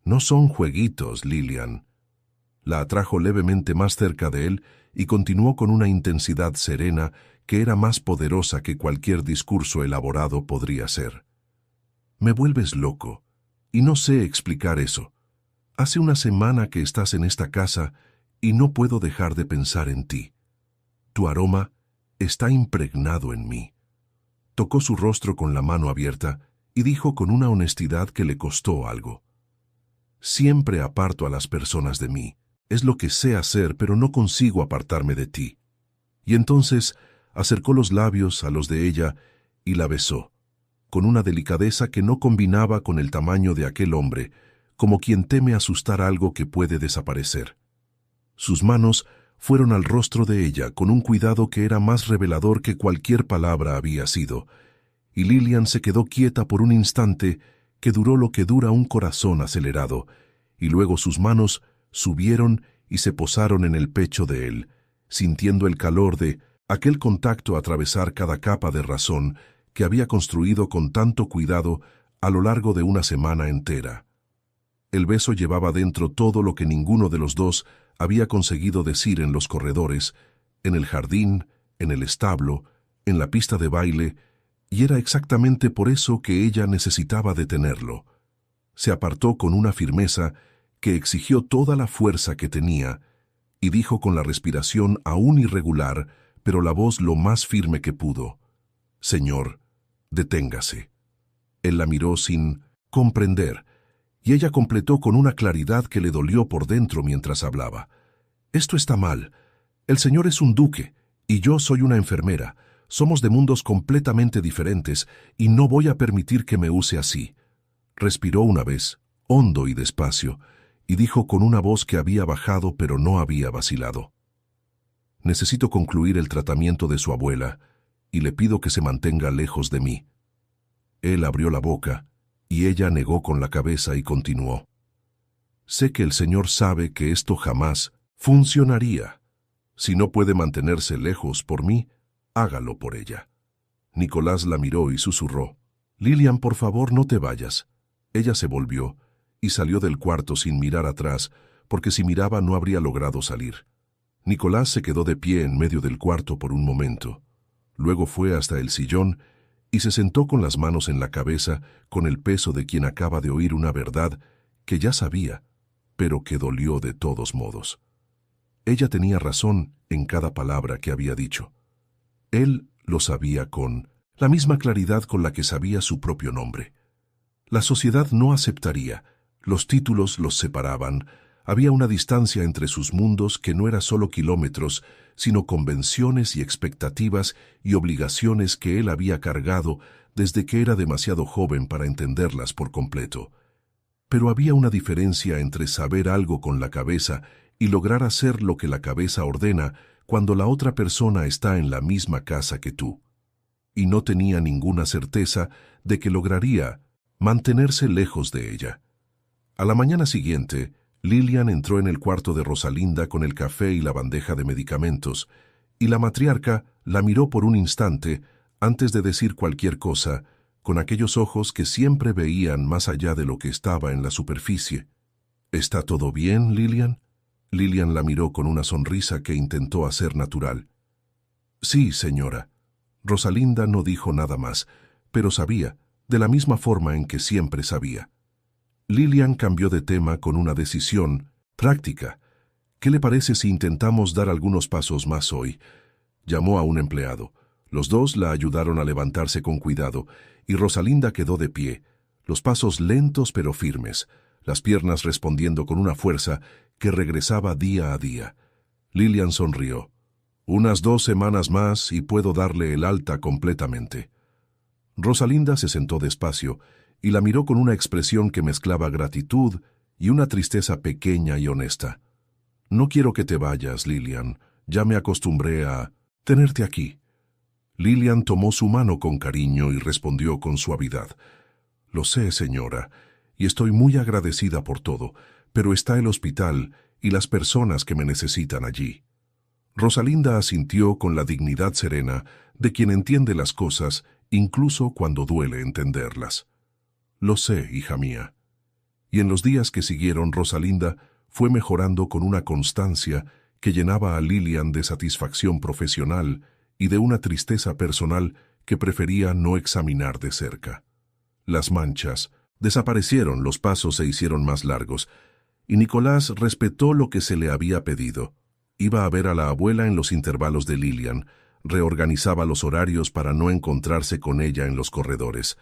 No son jueguitos, Lilian. La atrajo levemente más cerca de él y continuó con una intensidad serena que era más poderosa que cualquier discurso elaborado podría ser. Me vuelves loco, y no sé explicar eso. Hace una semana que estás en esta casa y no puedo dejar de pensar en ti. Tu aroma está impregnado en mí. Tocó su rostro con la mano abierta y dijo con una honestidad que le costó algo: Siempre aparto a las personas de mí. Es lo que sé hacer, pero no consigo apartarme de ti. Y entonces acercó los labios a los de ella y la besó, con una delicadeza que no combinaba con el tamaño de aquel hombre, como quien teme asustar algo que puede desaparecer. Sus manos fueron al rostro de ella con un cuidado que era más revelador que cualquier palabra había sido, y Lilian se quedó quieta por un instante que duró lo que dura un corazón acelerado, y luego sus manos subieron y se posaron en el pecho de él, sintiendo el calor de aquel contacto atravesar cada capa de razón que había construido con tanto cuidado a lo largo de una semana entera. El beso llevaba dentro todo lo que ninguno de los dos había conseguido decir en los corredores, en el jardín, en el establo, en la pista de baile, y era exactamente por eso que ella necesitaba detenerlo. Se apartó con una firmeza que exigió toda la fuerza que tenía, y dijo con la respiración aún irregular, pero la voz lo más firme que pudo: Señor, deténgase. Él la miró sin comprender, y ella completó con una claridad que le dolió por dentro mientras hablaba: Esto está mal. El señor es un duque, y yo soy una enfermera. Somos de mundos completamente diferentes, y no voy a permitir que me use así. Respiró una vez, hondo y despacio, y dijo con una voz que había bajado pero no había vacilado: Necesito concluir el tratamiento de su abuela, y le pido que se mantenga lejos de mí. Él abrió la boca, y ella negó con la cabeza y continuó: Sé que el señor sabe que esto jamás funcionaría. Si no puede mantenerse lejos por mí, hágalo por ella. Nicolás la miró y susurró: Lilian, por favor, no te vayas. Ella se volvió y salió del cuarto sin mirar atrás, porque si miraba no habría logrado salir. Nicolás se quedó de pie en medio del cuarto por un momento. Luego fue hasta el sillón y se sentó con las manos en la cabeza, con el peso de quien acaba de oír una verdad que ya sabía, pero que dolió de todos modos. Ella tenía razón en cada palabra que había dicho. Él lo sabía con la misma claridad con la que sabía su propio nombre. La sociedad no aceptaría, los títulos los separaban, había una distancia entre sus mundos que no era solo kilómetros, sino convenciones y expectativas y obligaciones que él había cargado desde que era demasiado joven para entenderlas por completo. Pero había una diferencia entre saber algo con la cabeza y lograr hacer lo que la cabeza ordena cuando la otra persona está en la misma casa que tú. Y no tenía ninguna certeza de que lograría mantenerse lejos de ella. A la mañana siguiente, Lilian entró en el cuarto de Rosalinda con el café y la bandeja de medicamentos, y la matriarca la miró por un instante antes de decir cualquier cosa, con aquellos ojos que siempre veían más allá de lo que estaba en la superficie. ¿Está todo bien, Lilian? Lilian la miró con una sonrisa que intentó hacer natural. Sí, señora. Rosalinda no dijo nada más, pero sabía, de la misma forma en que siempre sabía. Lilian cambió de tema con una decisión práctica. ¿Qué le parece si intentamos dar algunos pasos más hoy? Llamó a un empleado. Los dos la ayudaron a levantarse con cuidado, y Rosalinda quedó de pie, los pasos lentos pero firmes, las piernas respondiendo con una fuerza que regresaba día a día. Lilian sonrió. Unas 2 semanas más y puedo darle el alta completamente. Rosalinda se sentó despacio y la miró con una expresión que mezclaba gratitud y una tristeza pequeña y honesta. No quiero que te vayas, Lilian. Ya me acostumbré a tenerte aquí. Lilian tomó su mano con cariño y respondió con suavidad. Lo sé, señora, y estoy muy agradecida por todo, pero está el hospital y las personas que me necesitan allí. Rosalinda asintió con la dignidad serena de quien entiende las cosas, incluso cuando duele entenderlas. Lo sé, hija mía. Y en los días que siguieron, Rosalinda fue mejorando con una constancia que llenaba a Lilian de satisfacción profesional y de una tristeza personal que prefería no examinar de cerca. Las manchas desaparecieron, los pasos se hicieron más largos, y Nicolás respetó lo que se le había pedido. Iba a ver a la abuela en los intervalos de Lilian, reorganizaba los horarios para no encontrarse con ella en los corredores,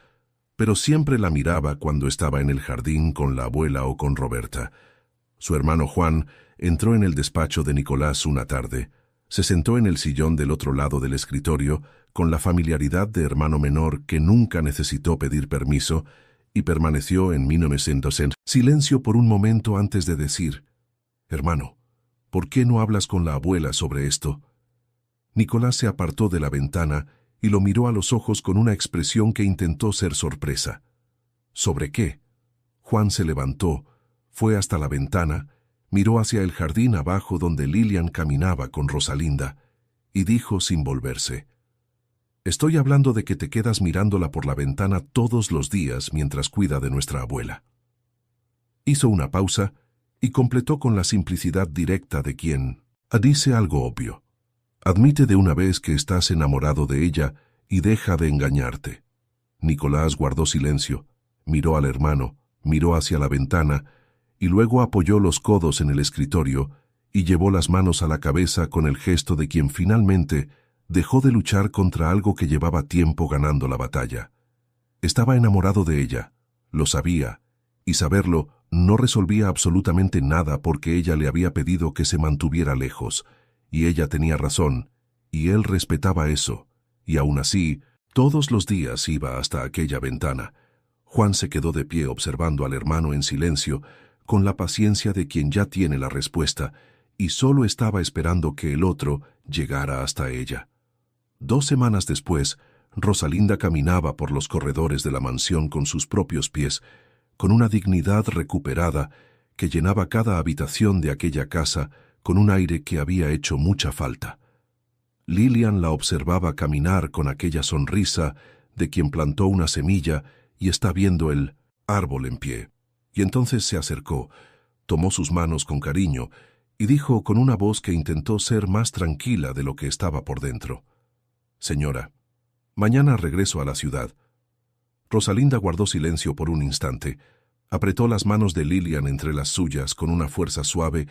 pero siempre la miraba cuando estaba en el jardín con la abuela o con Roberta. Su hermano Juan entró en el despacho de Nicolás una tarde. Se sentó en el sillón del otro lado del escritorio, con la familiaridad de hermano menor que nunca necesitó pedir permiso, y permaneció en silencio por un momento antes de decir: «Hermano, ¿por qué no hablas con la abuela sobre esto?» Nicolás se apartó de la ventana y lo miró a los ojos con una expresión que intentó ser sorpresa. ¿Sobre qué? Juan se levantó, fue hasta la ventana, miró hacia el jardín abajo donde Lilian caminaba con Rosalinda, y dijo sin volverse: «Estoy hablando de que te quedas mirándola por la ventana todos los días mientras cuida de nuestra abuela». Hizo una pausa y completó con la simplicidad directa de quien dice algo obvio. «Admite de una vez que estás enamorado de ella y deja de engañarte». Nicolás guardó silencio, miró al hermano, miró hacia la ventana, y luego apoyó los codos en el escritorio y llevó las manos a la cabeza con el gesto de quien finalmente dejó de luchar contra algo que llevaba tiempo ganando la batalla. Estaba enamorado de ella, lo sabía, y saberlo no resolvía absolutamente nada porque ella le había pedido que se mantuviera lejos, y ella tenía razón, y él respetaba eso, y aún así, todos los días iba hasta aquella ventana. Juan se quedó de pie observando al hermano en silencio, con la paciencia de quien ya tiene la respuesta, y solo estaba esperando que el otro llegara hasta ella. 2 semanas después, Rosalinda caminaba por los corredores de la mansión con sus propios pies, con una dignidad recuperada que llenaba cada habitación de aquella casa con un aire que había hecho mucha falta. Lilian la observaba caminar con aquella sonrisa de quien plantó una semilla y está viendo el árbol en pie, y entonces se acercó, tomó sus manos con cariño y dijo con una voz que intentó ser más tranquila de lo que estaba por dentro: «Señora, mañana regreso a la ciudad». Rosalinda guardó silencio por un instante, apretó las manos de Lilian entre las suyas con una fuerza suave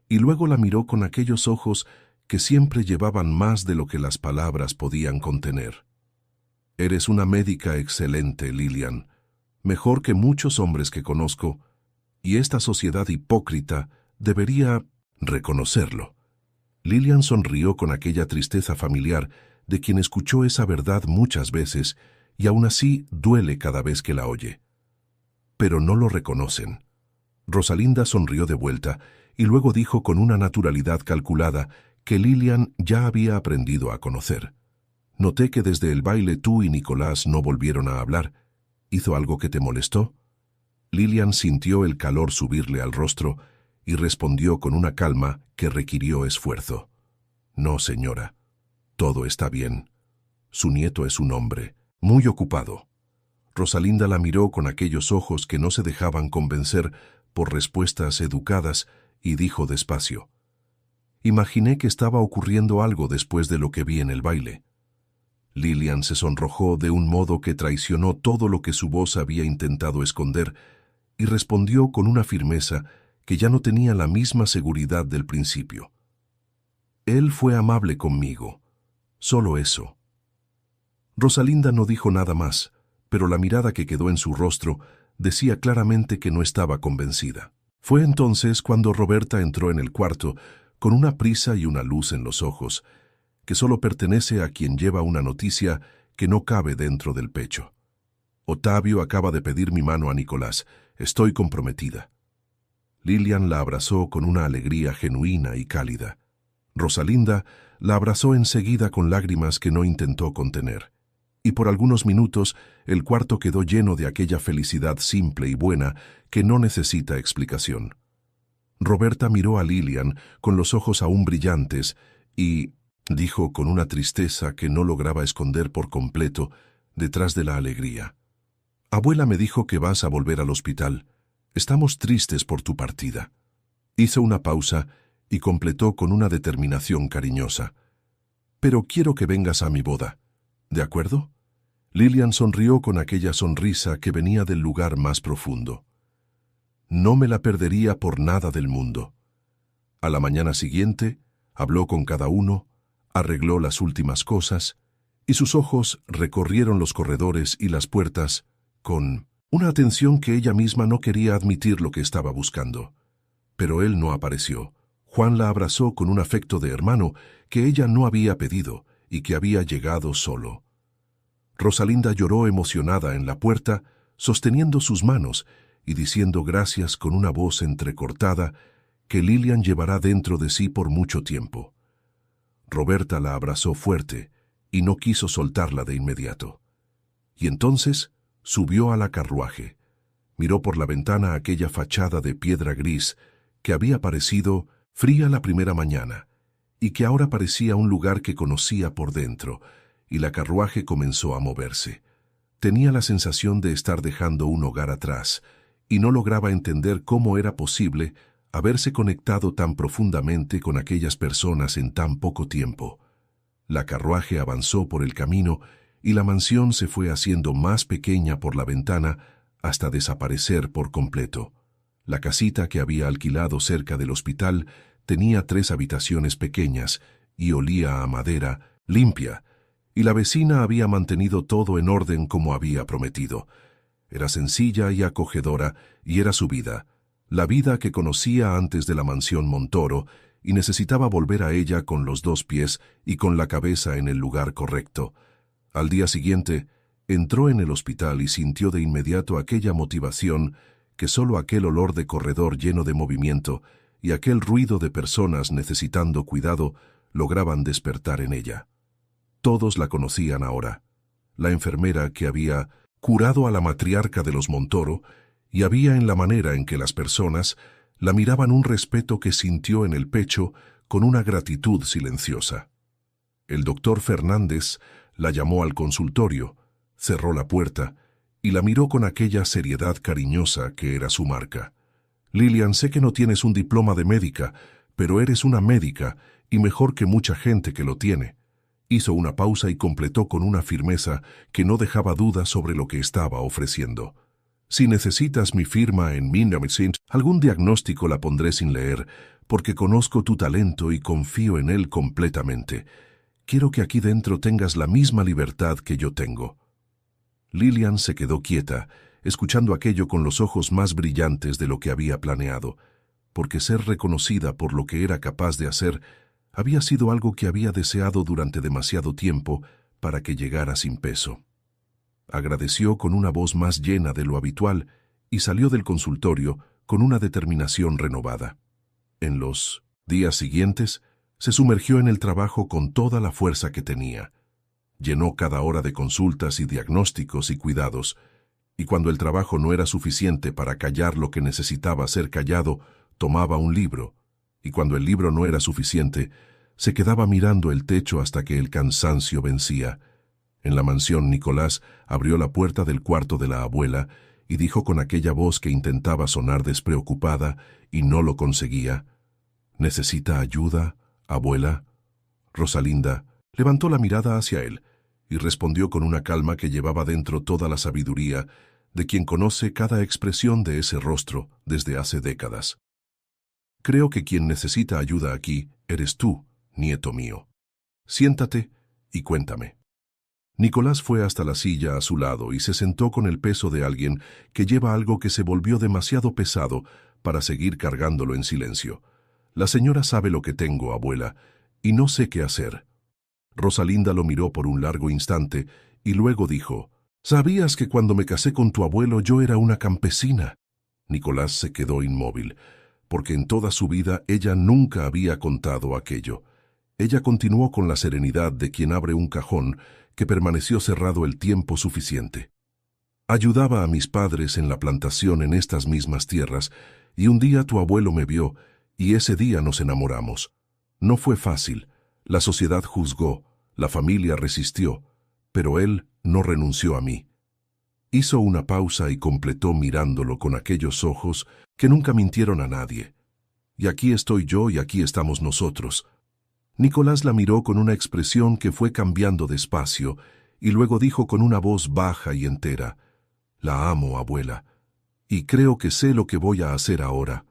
y luego la miró con aquellos ojos que siempre llevaban más de lo que las palabras podían contener. «Eres una médica excelente, Lilian, mejor que muchos hombres que conozco, y esta sociedad hipócrita debería reconocerlo». Lilian sonrió con aquella tristeza familiar de quien escuchó esa verdad muchas veces y aún así duele cada vez que la oye. «Pero no lo reconocen». Rosalinda sonrió de vuelta y luego dijo con una naturalidad calculada que Lilian ya había aprendido a conocer: «Noté que desde el baile tú y Nicolás no volvieron a hablar. ¿Hizo algo que te molestó?». Lilian sintió el calor subirle al rostro y respondió con una calma que requirió esfuerzo: «No, señora. Todo está bien. Su nieto es un hombre muy ocupado». Rosalinda la miró con aquellos ojos que no se dejaban convencer por respuestas educadas y dijo despacio: «Imaginé que estaba ocurriendo algo después de lo que vi en el baile». Lilian se sonrojó de un modo que traicionó todo lo que su voz había intentado esconder y respondió con una firmeza que ya no tenía la misma seguridad del principio: «Él fue amable conmigo. Solo eso». Rosalinda no dijo nada más, pero la mirada que quedó en su rostro decía claramente que no estaba convencida. Fue entonces cuando Roberta entró en el cuarto con una prisa y una luz en los ojos, que solo pertenece a quien lleva una noticia que no cabe dentro del pecho. «Ottavio acaba de pedir mi mano a Nicolás. Estoy comprometida». Lilian la abrazó con una alegría genuina y cálida. Rosalinda la abrazó enseguida con lágrimas que no intentó contener. Y por algunos minutos el cuarto quedó lleno de aquella felicidad simple y buena que no necesita explicación. Roberta miró a Lilian con los ojos aún brillantes y dijo con una tristeza que no lograba esconder por completo detrás de la alegría: «Abuela me dijo que vas a volver al hospital. Estamos tristes por tu partida». Hizo una pausa y completó con una determinación cariñosa: «Pero quiero que vengas a mi boda. ¿De acuerdo?». Lilian sonrió con aquella sonrisa que venía del lugar más profundo. «No me la perdería por nada del mundo». A la mañana siguiente, habló con cada uno, arregló las últimas cosas, y sus ojos recorrieron los corredores y las puertas con una atención que ella misma no quería admitir lo que estaba buscando. Pero él no apareció. Juan la abrazó con un afecto de hermano que ella no había pedido y que había llegado solo. Rosalinda lloró emocionada en la puerta, sosteniendo sus manos y diciendo gracias con una voz entrecortada que Lilian llevará dentro de sí por mucho tiempo. Roberta la abrazó fuerte y no quiso soltarla de inmediato. Y entonces subió a la carruaje. Miró por la ventana aquella fachada de piedra gris que había parecido fría la primera mañana y que ahora parecía un lugar que conocía por dentro, y la carruaje comenzó a moverse. Tenía la sensación de estar dejando un hogar atrás, y no lograba entender cómo era posible haberse conectado tan profundamente con aquellas personas en tan poco tiempo. La carruaje avanzó por el camino y la mansión se fue haciendo más pequeña por la ventana hasta desaparecer por completo. La casita que había alquilado cerca del hospital tenía 3 habitaciones pequeñas y olía a madera, limpia, y la vecina había mantenido todo en orden como había prometido. Era sencilla y acogedora, y era su vida, la vida que conocía antes de la mansión Montoro, y necesitaba volver a ella con los 2 pies y con la cabeza en el lugar correcto. Al día siguiente, entró en el hospital y sintió de inmediato aquella motivación que solo aquel olor de corredor lleno de movimiento y aquel ruido de personas necesitando cuidado lograban despertar en ella. Todos la conocían ahora, la enfermera que había curado a la matriarca de los Montoro, y había en la manera en que las personas la miraban un respeto que sintió en el pecho con una gratitud silenciosa. El doctor Fernández la llamó al consultorio, cerró la puerta y la miró con aquella seriedad cariñosa que era su marca. «Lilian, sé que no tienes un diploma de médica, Pero eres una médica, y mejor que mucha gente que lo tiene. Hizo una pausa y completó con una firmeza que no dejaba dudas sobre lo que estaba ofreciendo. Si necesitas mi firma en Medicine, algún diagnóstico la pondré sin leer, porque conozco tu talento y confío en él completamente. Quiero que aquí dentro tengas la misma libertad que yo tengo. Lillian se quedó quieta, escuchando aquello con los ojos más brillantes de lo que había planeado, porque ser reconocida por lo que era capaz de hacer había sido algo que había deseado durante demasiado tiempo para que llegara sin peso. Agradeció con una voz más llena de lo habitual y salió del consultorio con una determinación renovada. En los días siguientes, se sumergió en el trabajo con toda la fuerza que tenía. Llenó cada hora de consultas y diagnósticos y cuidados, y cuando el trabajo no era suficiente para callar lo que necesitaba ser callado, tomaba un libro, y cuando el libro no era suficiente, se quedaba mirando el techo hasta que el cansancio vencía. En la mansión, Nicolás abrió la puerta del cuarto de la abuela y dijo con aquella voz que intentaba sonar despreocupada y no lo conseguía: «¿Necesita ayuda, abuela?» Rosalinda levantó la mirada hacia él y respondió con una calma que llevaba dentro toda la sabiduría de quien conoce cada expresión de ese rostro desde hace décadas. «Creo que quien necesita ayuda aquí eres tú, nieto mío. Siéntate y cuéntame». Nicolás fue hasta la silla a su lado y se sentó con el peso de alguien que lleva algo que se volvió demasiado pesado para seguir cargándolo en silencio. «La señora sabe lo que tengo, abuela, y no sé qué hacer». Rosalinda lo miró por un largo instante y luego dijo: «¿Sabías que cuando me casé con tu abuelo yo era una campesina?» Nicolás se quedó inmóvil, porque en toda su vida ella nunca había contado aquello. Ella continuó con la serenidad de quien abre un cajón que permaneció cerrado el tiempo suficiente. «Ayudaba a mis padres en la plantación en estas mismas tierras, y un día tu abuelo me vio, y ese día nos enamoramos. No fue fácil, la sociedad juzgó, la familia resistió, pero él no renunció a mí». Hizo una pausa y completó mirándolo con aquellos ojos que nunca mintieron a nadie. «Y aquí estoy yo y aquí estamos nosotros». Nicolás la miró con una expresión que fue cambiando despacio, y luego dijo con una voz baja y entera: «La amo, abuela, y creo que sé lo que voy a hacer ahora».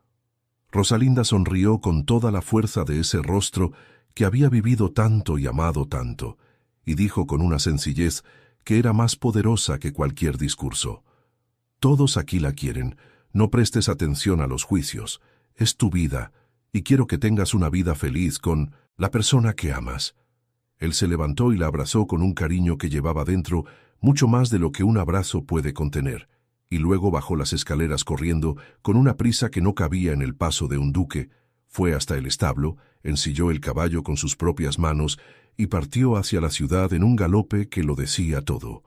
Rosalinda sonrió con toda la fuerza de ese rostro que había vivido tanto y amado tanto, y dijo con una sencillez que era más poderosa que cualquier discurso: «Todos aquí la quieren, no prestes atención a los juicios, es tu vida, y quiero que tengas una vida feliz con la persona que amas». Él se levantó y la abrazó con un cariño que llevaba dentro mucho más de lo que un abrazo puede contener, y luego bajó las escaleras corriendo con una prisa que no cabía en el paso de un duque, fue hasta el establo, ensilló el caballo con sus propias manos y partió hacia la ciudad en un galope que lo decía todo.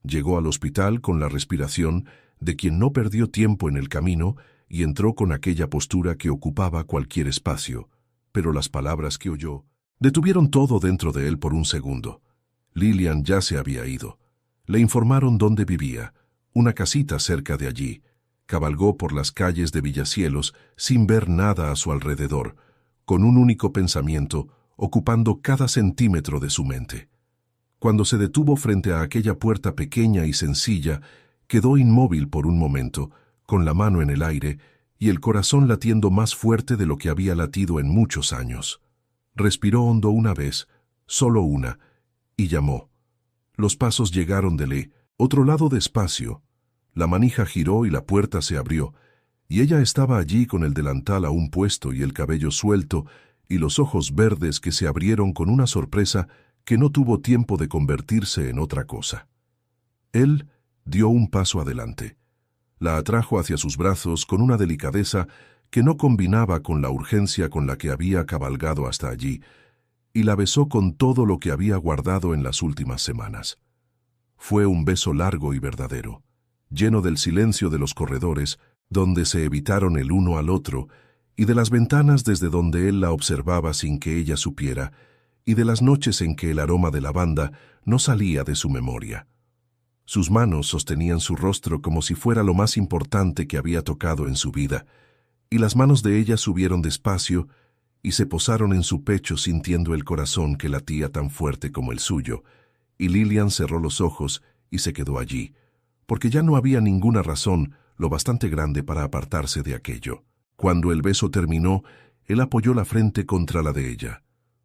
Llegó al hospital con la respiración de quien no perdió tiempo en el camino y entró con aquella postura que ocupaba cualquier espacio, pero las palabras que oyó detuvieron todo dentro de él por un segundo. Lillian ya se había ido. Le informaron dónde vivía, una casita cerca de allí. Cabalgó por las calles de Villacielos sin ver nada a su alrededor, con un único pensamiento ocupando cada centímetro de su mente. Cuando se detuvo frente a aquella puerta pequeña y sencilla, quedó inmóvil por un momento, con la mano en el aire y el corazón latiendo más fuerte de lo que había latido en muchos años. Respiró hondo una vez, solo una, y llamó. Los pasos llegaron del otro lado despacio. La manija giró y la puerta se abrió, y ella estaba allí con el delantal aún puesto y el cabello suelto y los ojos verdes que se abrieron con una sorpresa que no tuvo tiempo de convertirse en otra cosa. Él dio un paso adelante. La atrajo hacia sus brazos con una delicadeza que no combinaba con la urgencia con la que había cabalgado hasta allí, y la besó con todo lo que había guardado en las últimas semanas. Fue un beso largo y verdadero, lleno del silencio de los corredores, donde se evitaron el uno al otro, y de las ventanas desde donde él la observaba sin que ella supiera, y de las noches en que el aroma de lavanda no salía de su memoria. Sus manos sostenían su rostro como si fuera lo más importante que había tocado en su vida, y las manos de ella subieron despacio y se posaron en su pecho sintiendo el corazón que latía tan fuerte como el suyo, y Lilian cerró los ojos y se quedó allí, porque ya no había ninguna razón lo bastante grande para apartarse de aquello. Cuando el beso terminó, él apoyó la frente contra la de ella,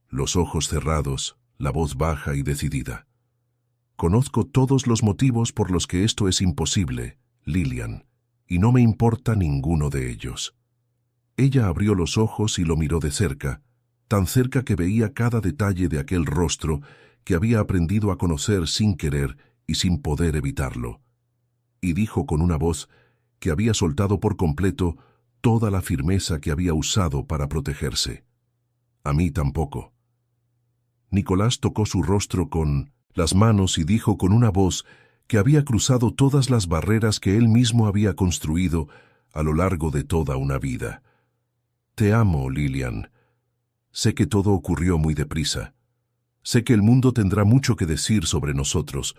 los ojos cerrados, la voz baja y decidida. «Conozco todos los motivos por los que esto es imposible, Lilian, y no me importa ninguno de ellos». Ella abrió los ojos y lo miró de cerca, tan cerca que veía cada detalle de aquel rostro que había aprendido a conocer sin querer y sin poder evitarlo. Y dijo con una voz que había soltado por completo toda la firmeza que había usado para protegerse: «A mí tampoco». Nicolás tocó su rostro con las manos y dijo con una voz que había cruzado todas las barreras que él mismo había construido a lo largo de toda una vida: «Te amo, Lilian. Sé que todo ocurrió muy deprisa. Sé que el mundo tendrá mucho que decir sobre nosotros,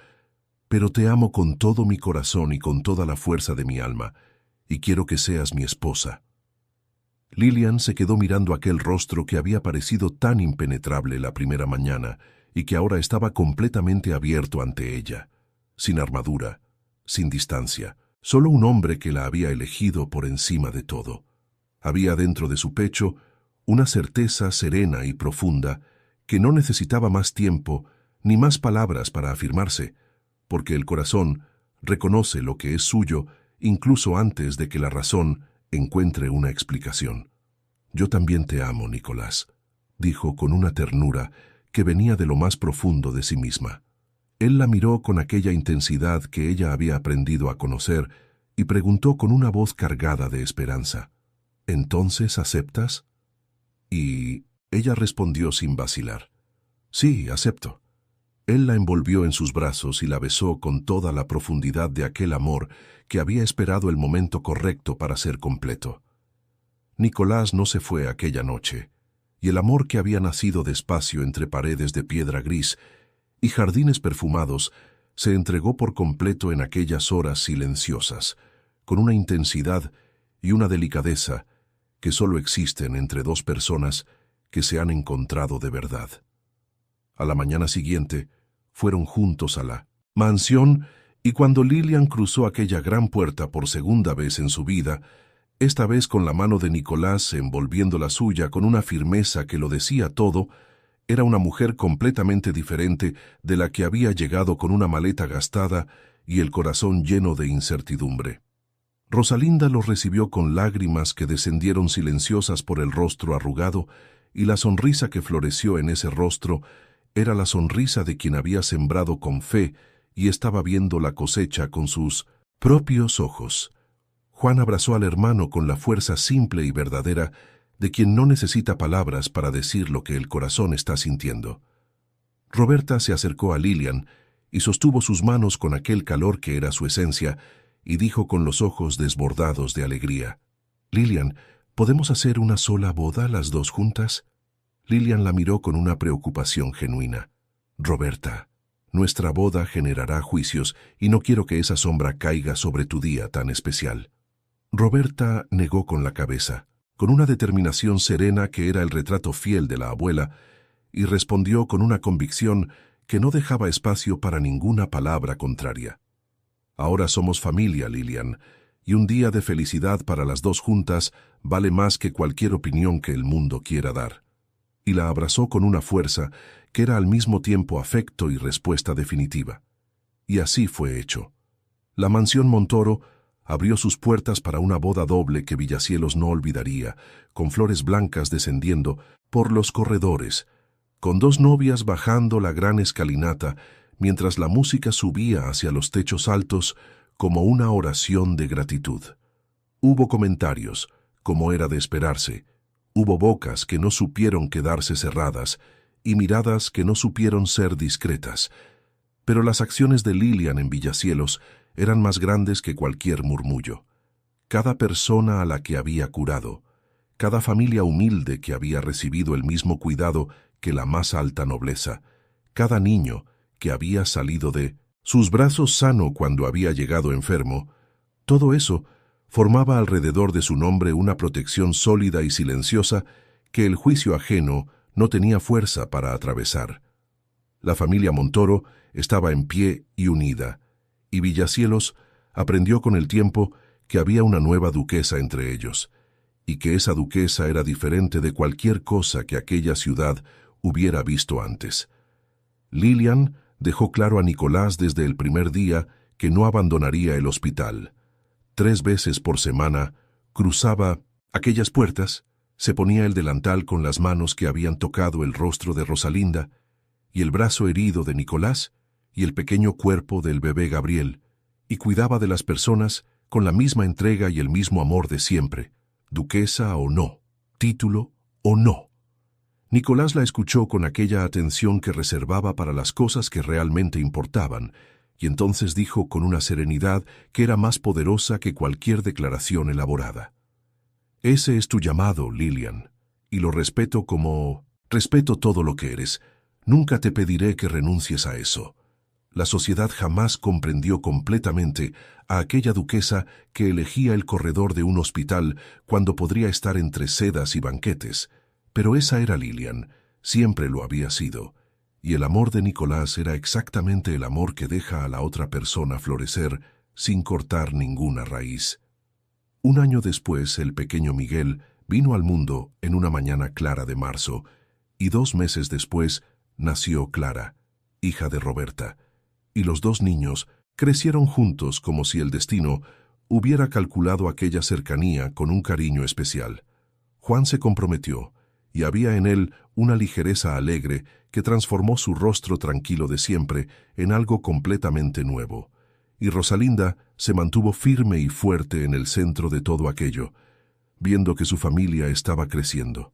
pero te amo con todo mi corazón y con toda la fuerza de mi alma, y quiero que seas mi esposa». Lilian se quedó mirando aquel rostro que había parecido tan impenetrable la primera mañana y que ahora estaba completamente abierto ante ella, sin armadura, sin distancia, solo un hombre que la había elegido por encima de todo. Había dentro de su pecho una certeza serena y profunda que no necesitaba más tiempo ni más palabras para afirmarse, porque el corazón reconoce lo que es suyo incluso antes de que la razón encuentre una explicación. «Yo también te amo, Nicolás», dijo con una ternura que venía de lo más profundo de sí misma. Él la miró con aquella intensidad que ella había aprendido a conocer y preguntó con una voz cargada de esperanza: «¿Entonces aceptas?» Y ella respondió sin vacilar: «Sí, acepto». Él la envolvió en sus brazos y la besó con toda la profundidad de aquel amor que había esperado el momento correcto para ser completo. Nicolás no se fue aquella noche, y el amor que había nacido despacio entre paredes de piedra gris y jardines perfumados se entregó por completo en aquellas horas silenciosas, con una intensidad y una delicadeza que solo existen entre dos personas que se han encontrado de verdad. A la mañana siguiente, fueron juntos a la mansión, y cuando Lilian cruzó aquella gran puerta por segunda vez en su vida, esta vez con la mano de Nicolás envolviendo la suya con una firmeza que lo decía todo, era una mujer completamente diferente de la que había llegado con una maleta gastada y el corazón lleno de incertidumbre. Rosalinda los recibió con lágrimas que descendieron silenciosas por el rostro arrugado, y la sonrisa que floreció en ese rostro era la sonrisa de quien había sembrado con fe y estaba viendo la cosecha con sus propios ojos. Juan abrazó al hermano con la fuerza simple y verdadera de quien no necesita palabras para decir lo que el corazón está sintiendo. Roberta se acercó a Lilian y sostuvo sus manos con aquel calor que era su esencia, y dijo con los ojos desbordados de alegría: «Lilian, ¿podemos hacer una sola boda las dos juntas?» Lilian la miró con una preocupación genuina. «Roberta, nuestra boda generará juicios y no quiero que esa sombra caiga sobre tu día tan especial». Roberta negó con la cabeza, con una determinación serena que era el retrato fiel de la abuela, y respondió con una convicción que no dejaba espacio para ninguna palabra contraria: «Ahora somos familia, Lilian, y un día de felicidad para las dos juntas vale más que cualquier opinión que el mundo quiera dar». Y la abrazó con una fuerza que era al mismo tiempo afecto y respuesta definitiva. Y así fue hecho. La mansión Montoro abrió sus puertas para una boda doble que Villacielos no olvidaría, con flores blancas descendiendo por los corredores, con dos novias bajando la gran escalinata, mientras la música subía hacia los techos altos como una oración de gratitud. Hubo comentarios, como era de esperarse. Hubo bocas que no supieron quedarse cerradas y miradas que no supieron ser discretas. Pero las acciones de Lilian en Villacielos eran más grandes que cualquier murmullo. Cada persona a la que había curado, cada familia humilde que había recibido el mismo cuidado que la más alta nobleza, cada niño que había salido de sus brazos sano cuando había llegado enfermo, todo eso formaba alrededor de su nombre una protección sólida y silenciosa que el juicio ajeno no tenía fuerza para atravesar. La familia Montoro estaba en pie y unida, y Villacielos aprendió con el tiempo que había una nueva duquesa entre ellos, y que esa duquesa era diferente de cualquier cosa que aquella ciudad hubiera visto antes. Lilian dejó claro a Nicolás desde el primer día que no abandonaría el hospital. 3 veces por semana cruzaba aquellas puertas, se ponía el delantal con las manos que habían tocado el rostro de Rosalinda, y el brazo herido de Nicolás, y el pequeño cuerpo del bebé Gabriel, y cuidaba de las personas con la misma entrega y el mismo amor de siempre, duquesa o no, título o no. Nicolás la escuchó con aquella atención que reservaba para las cosas que realmente importaban, y entonces dijo con una serenidad que era más poderosa que cualquier declaración elaborada: «Ese es tu llamado, Lilian, y lo respeto como... respeto todo lo que eres. Nunca te pediré que renuncies a eso». La sociedad jamás comprendió completamente a aquella duquesa que elegía el corredor de un hospital cuando podría estar entre sedas y banquetes. Pero esa era Lilian, siempre lo había sido, y el amor de Nicolás era exactamente el amor que deja a la otra persona florecer sin cortar ninguna raíz. 1 año después, el pequeño Miguel vino al mundo en una mañana clara de marzo, y 2 meses después nació Clara, hija de Roberta, y los 2 niños crecieron juntos como si el destino hubiera calculado aquella cercanía con un cariño especial. Juan se comprometió, y había en él una ligereza alegre que transformó su rostro tranquilo de siempre en algo completamente nuevo. Y Rosalinda se mantuvo firme y fuerte en el centro de todo aquello, viendo que su familia estaba creciendo.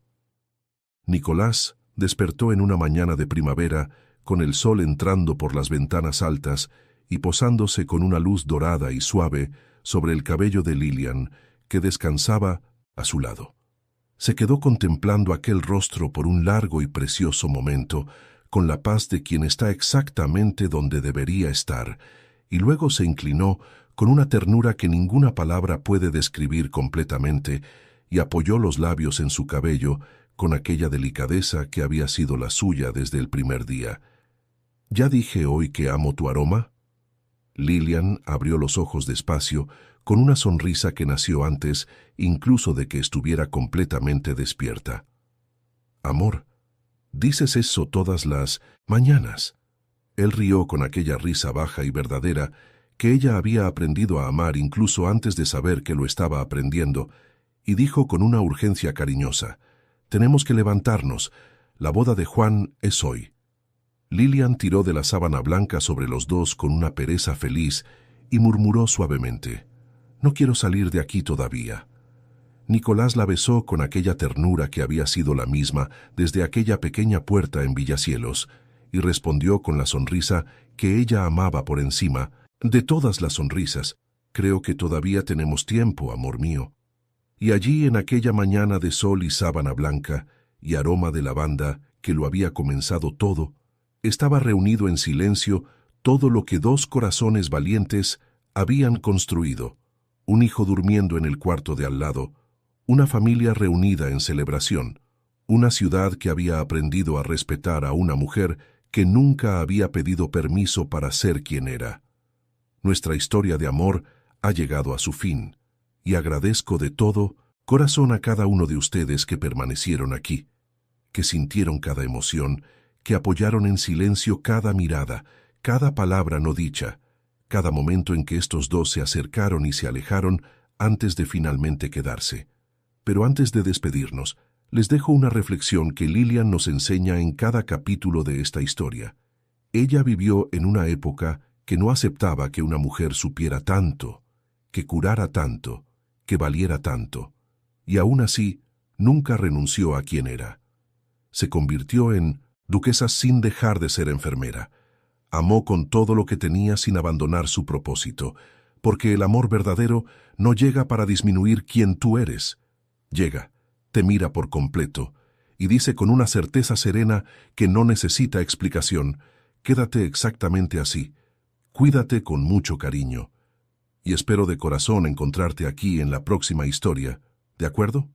Nicolás despertó en una mañana de primavera con el sol entrando por las ventanas altas y posándose con una luz dorada y suave sobre el cabello de Lilian, que descansaba a su lado. Se quedó contemplando aquel rostro por un largo y precioso momento, con la paz de quien está exactamente donde debería estar, y luego se inclinó con una ternura que ninguna palabra puede describir completamente, y apoyó los labios en su cabello con aquella delicadeza que había sido la suya desde el primer día. ¿Ya dije hoy que amo tu aroma? Lilian abrió los ojos despacio, con una sonrisa que nació antes incluso de que estuviera completamente despierta. Amor, ¿dices eso todas las mañanas? Él rió con aquella risa baja y verdadera que ella había aprendido a amar incluso antes de saber que lo estaba aprendiendo, y dijo con una urgencia cariñosa: «Tenemos que levantarnos. La boda de Juan es hoy». Lilian tiró de la sábana blanca sobre los 2 con una pereza feliz y murmuró suavemente: «No quiero salir de aquí todavía». Nicolás la besó con aquella ternura que había sido la misma desde aquella pequeña puerta en Villacielos, y respondió con la sonrisa que ella amaba por encima de todas las sonrisas: «Creo que todavía tenemos tiempo, amor mío». Y allí, en aquella mañana de sol y sábana blanca y aroma de lavanda que lo había comenzado todo, estaba reunido en silencio todo lo que 2 corazones valientes habían construido: un hijo durmiendo en el cuarto de al lado, una familia reunida en celebración, una ciudad que había aprendido a respetar a una mujer que nunca había pedido permiso para ser quien era. Nuestra historia de amor ha llegado a su fin, y agradezco de todo corazón a cada uno de ustedes que permanecieron aquí, que sintieron cada emoción, que apoyaron en silencio cada mirada, cada palabra no dicha, cada momento en que estos 2 se acercaron y se alejaron antes de finalmente quedarse. Pero antes de despedirnos, les dejo una reflexión que Lilian nos enseña en cada capítulo de esta historia. Ella vivió en una época que no aceptaba que una mujer supiera tanto, que curara tanto, que valiera tanto, y aún así nunca renunció a quien era. Se convirtió en duquesa sin dejar de ser enfermera. Amó con todo lo que tenía sin abandonar su propósito, porque el amor verdadero no llega para disminuir quién tú eres. Llega, te mira por completo, y dice con una certeza serena que no necesita explicación: «Quédate exactamente así, cuídate con mucho cariño». Y espero de corazón encontrarte aquí en la próxima historia, ¿de acuerdo?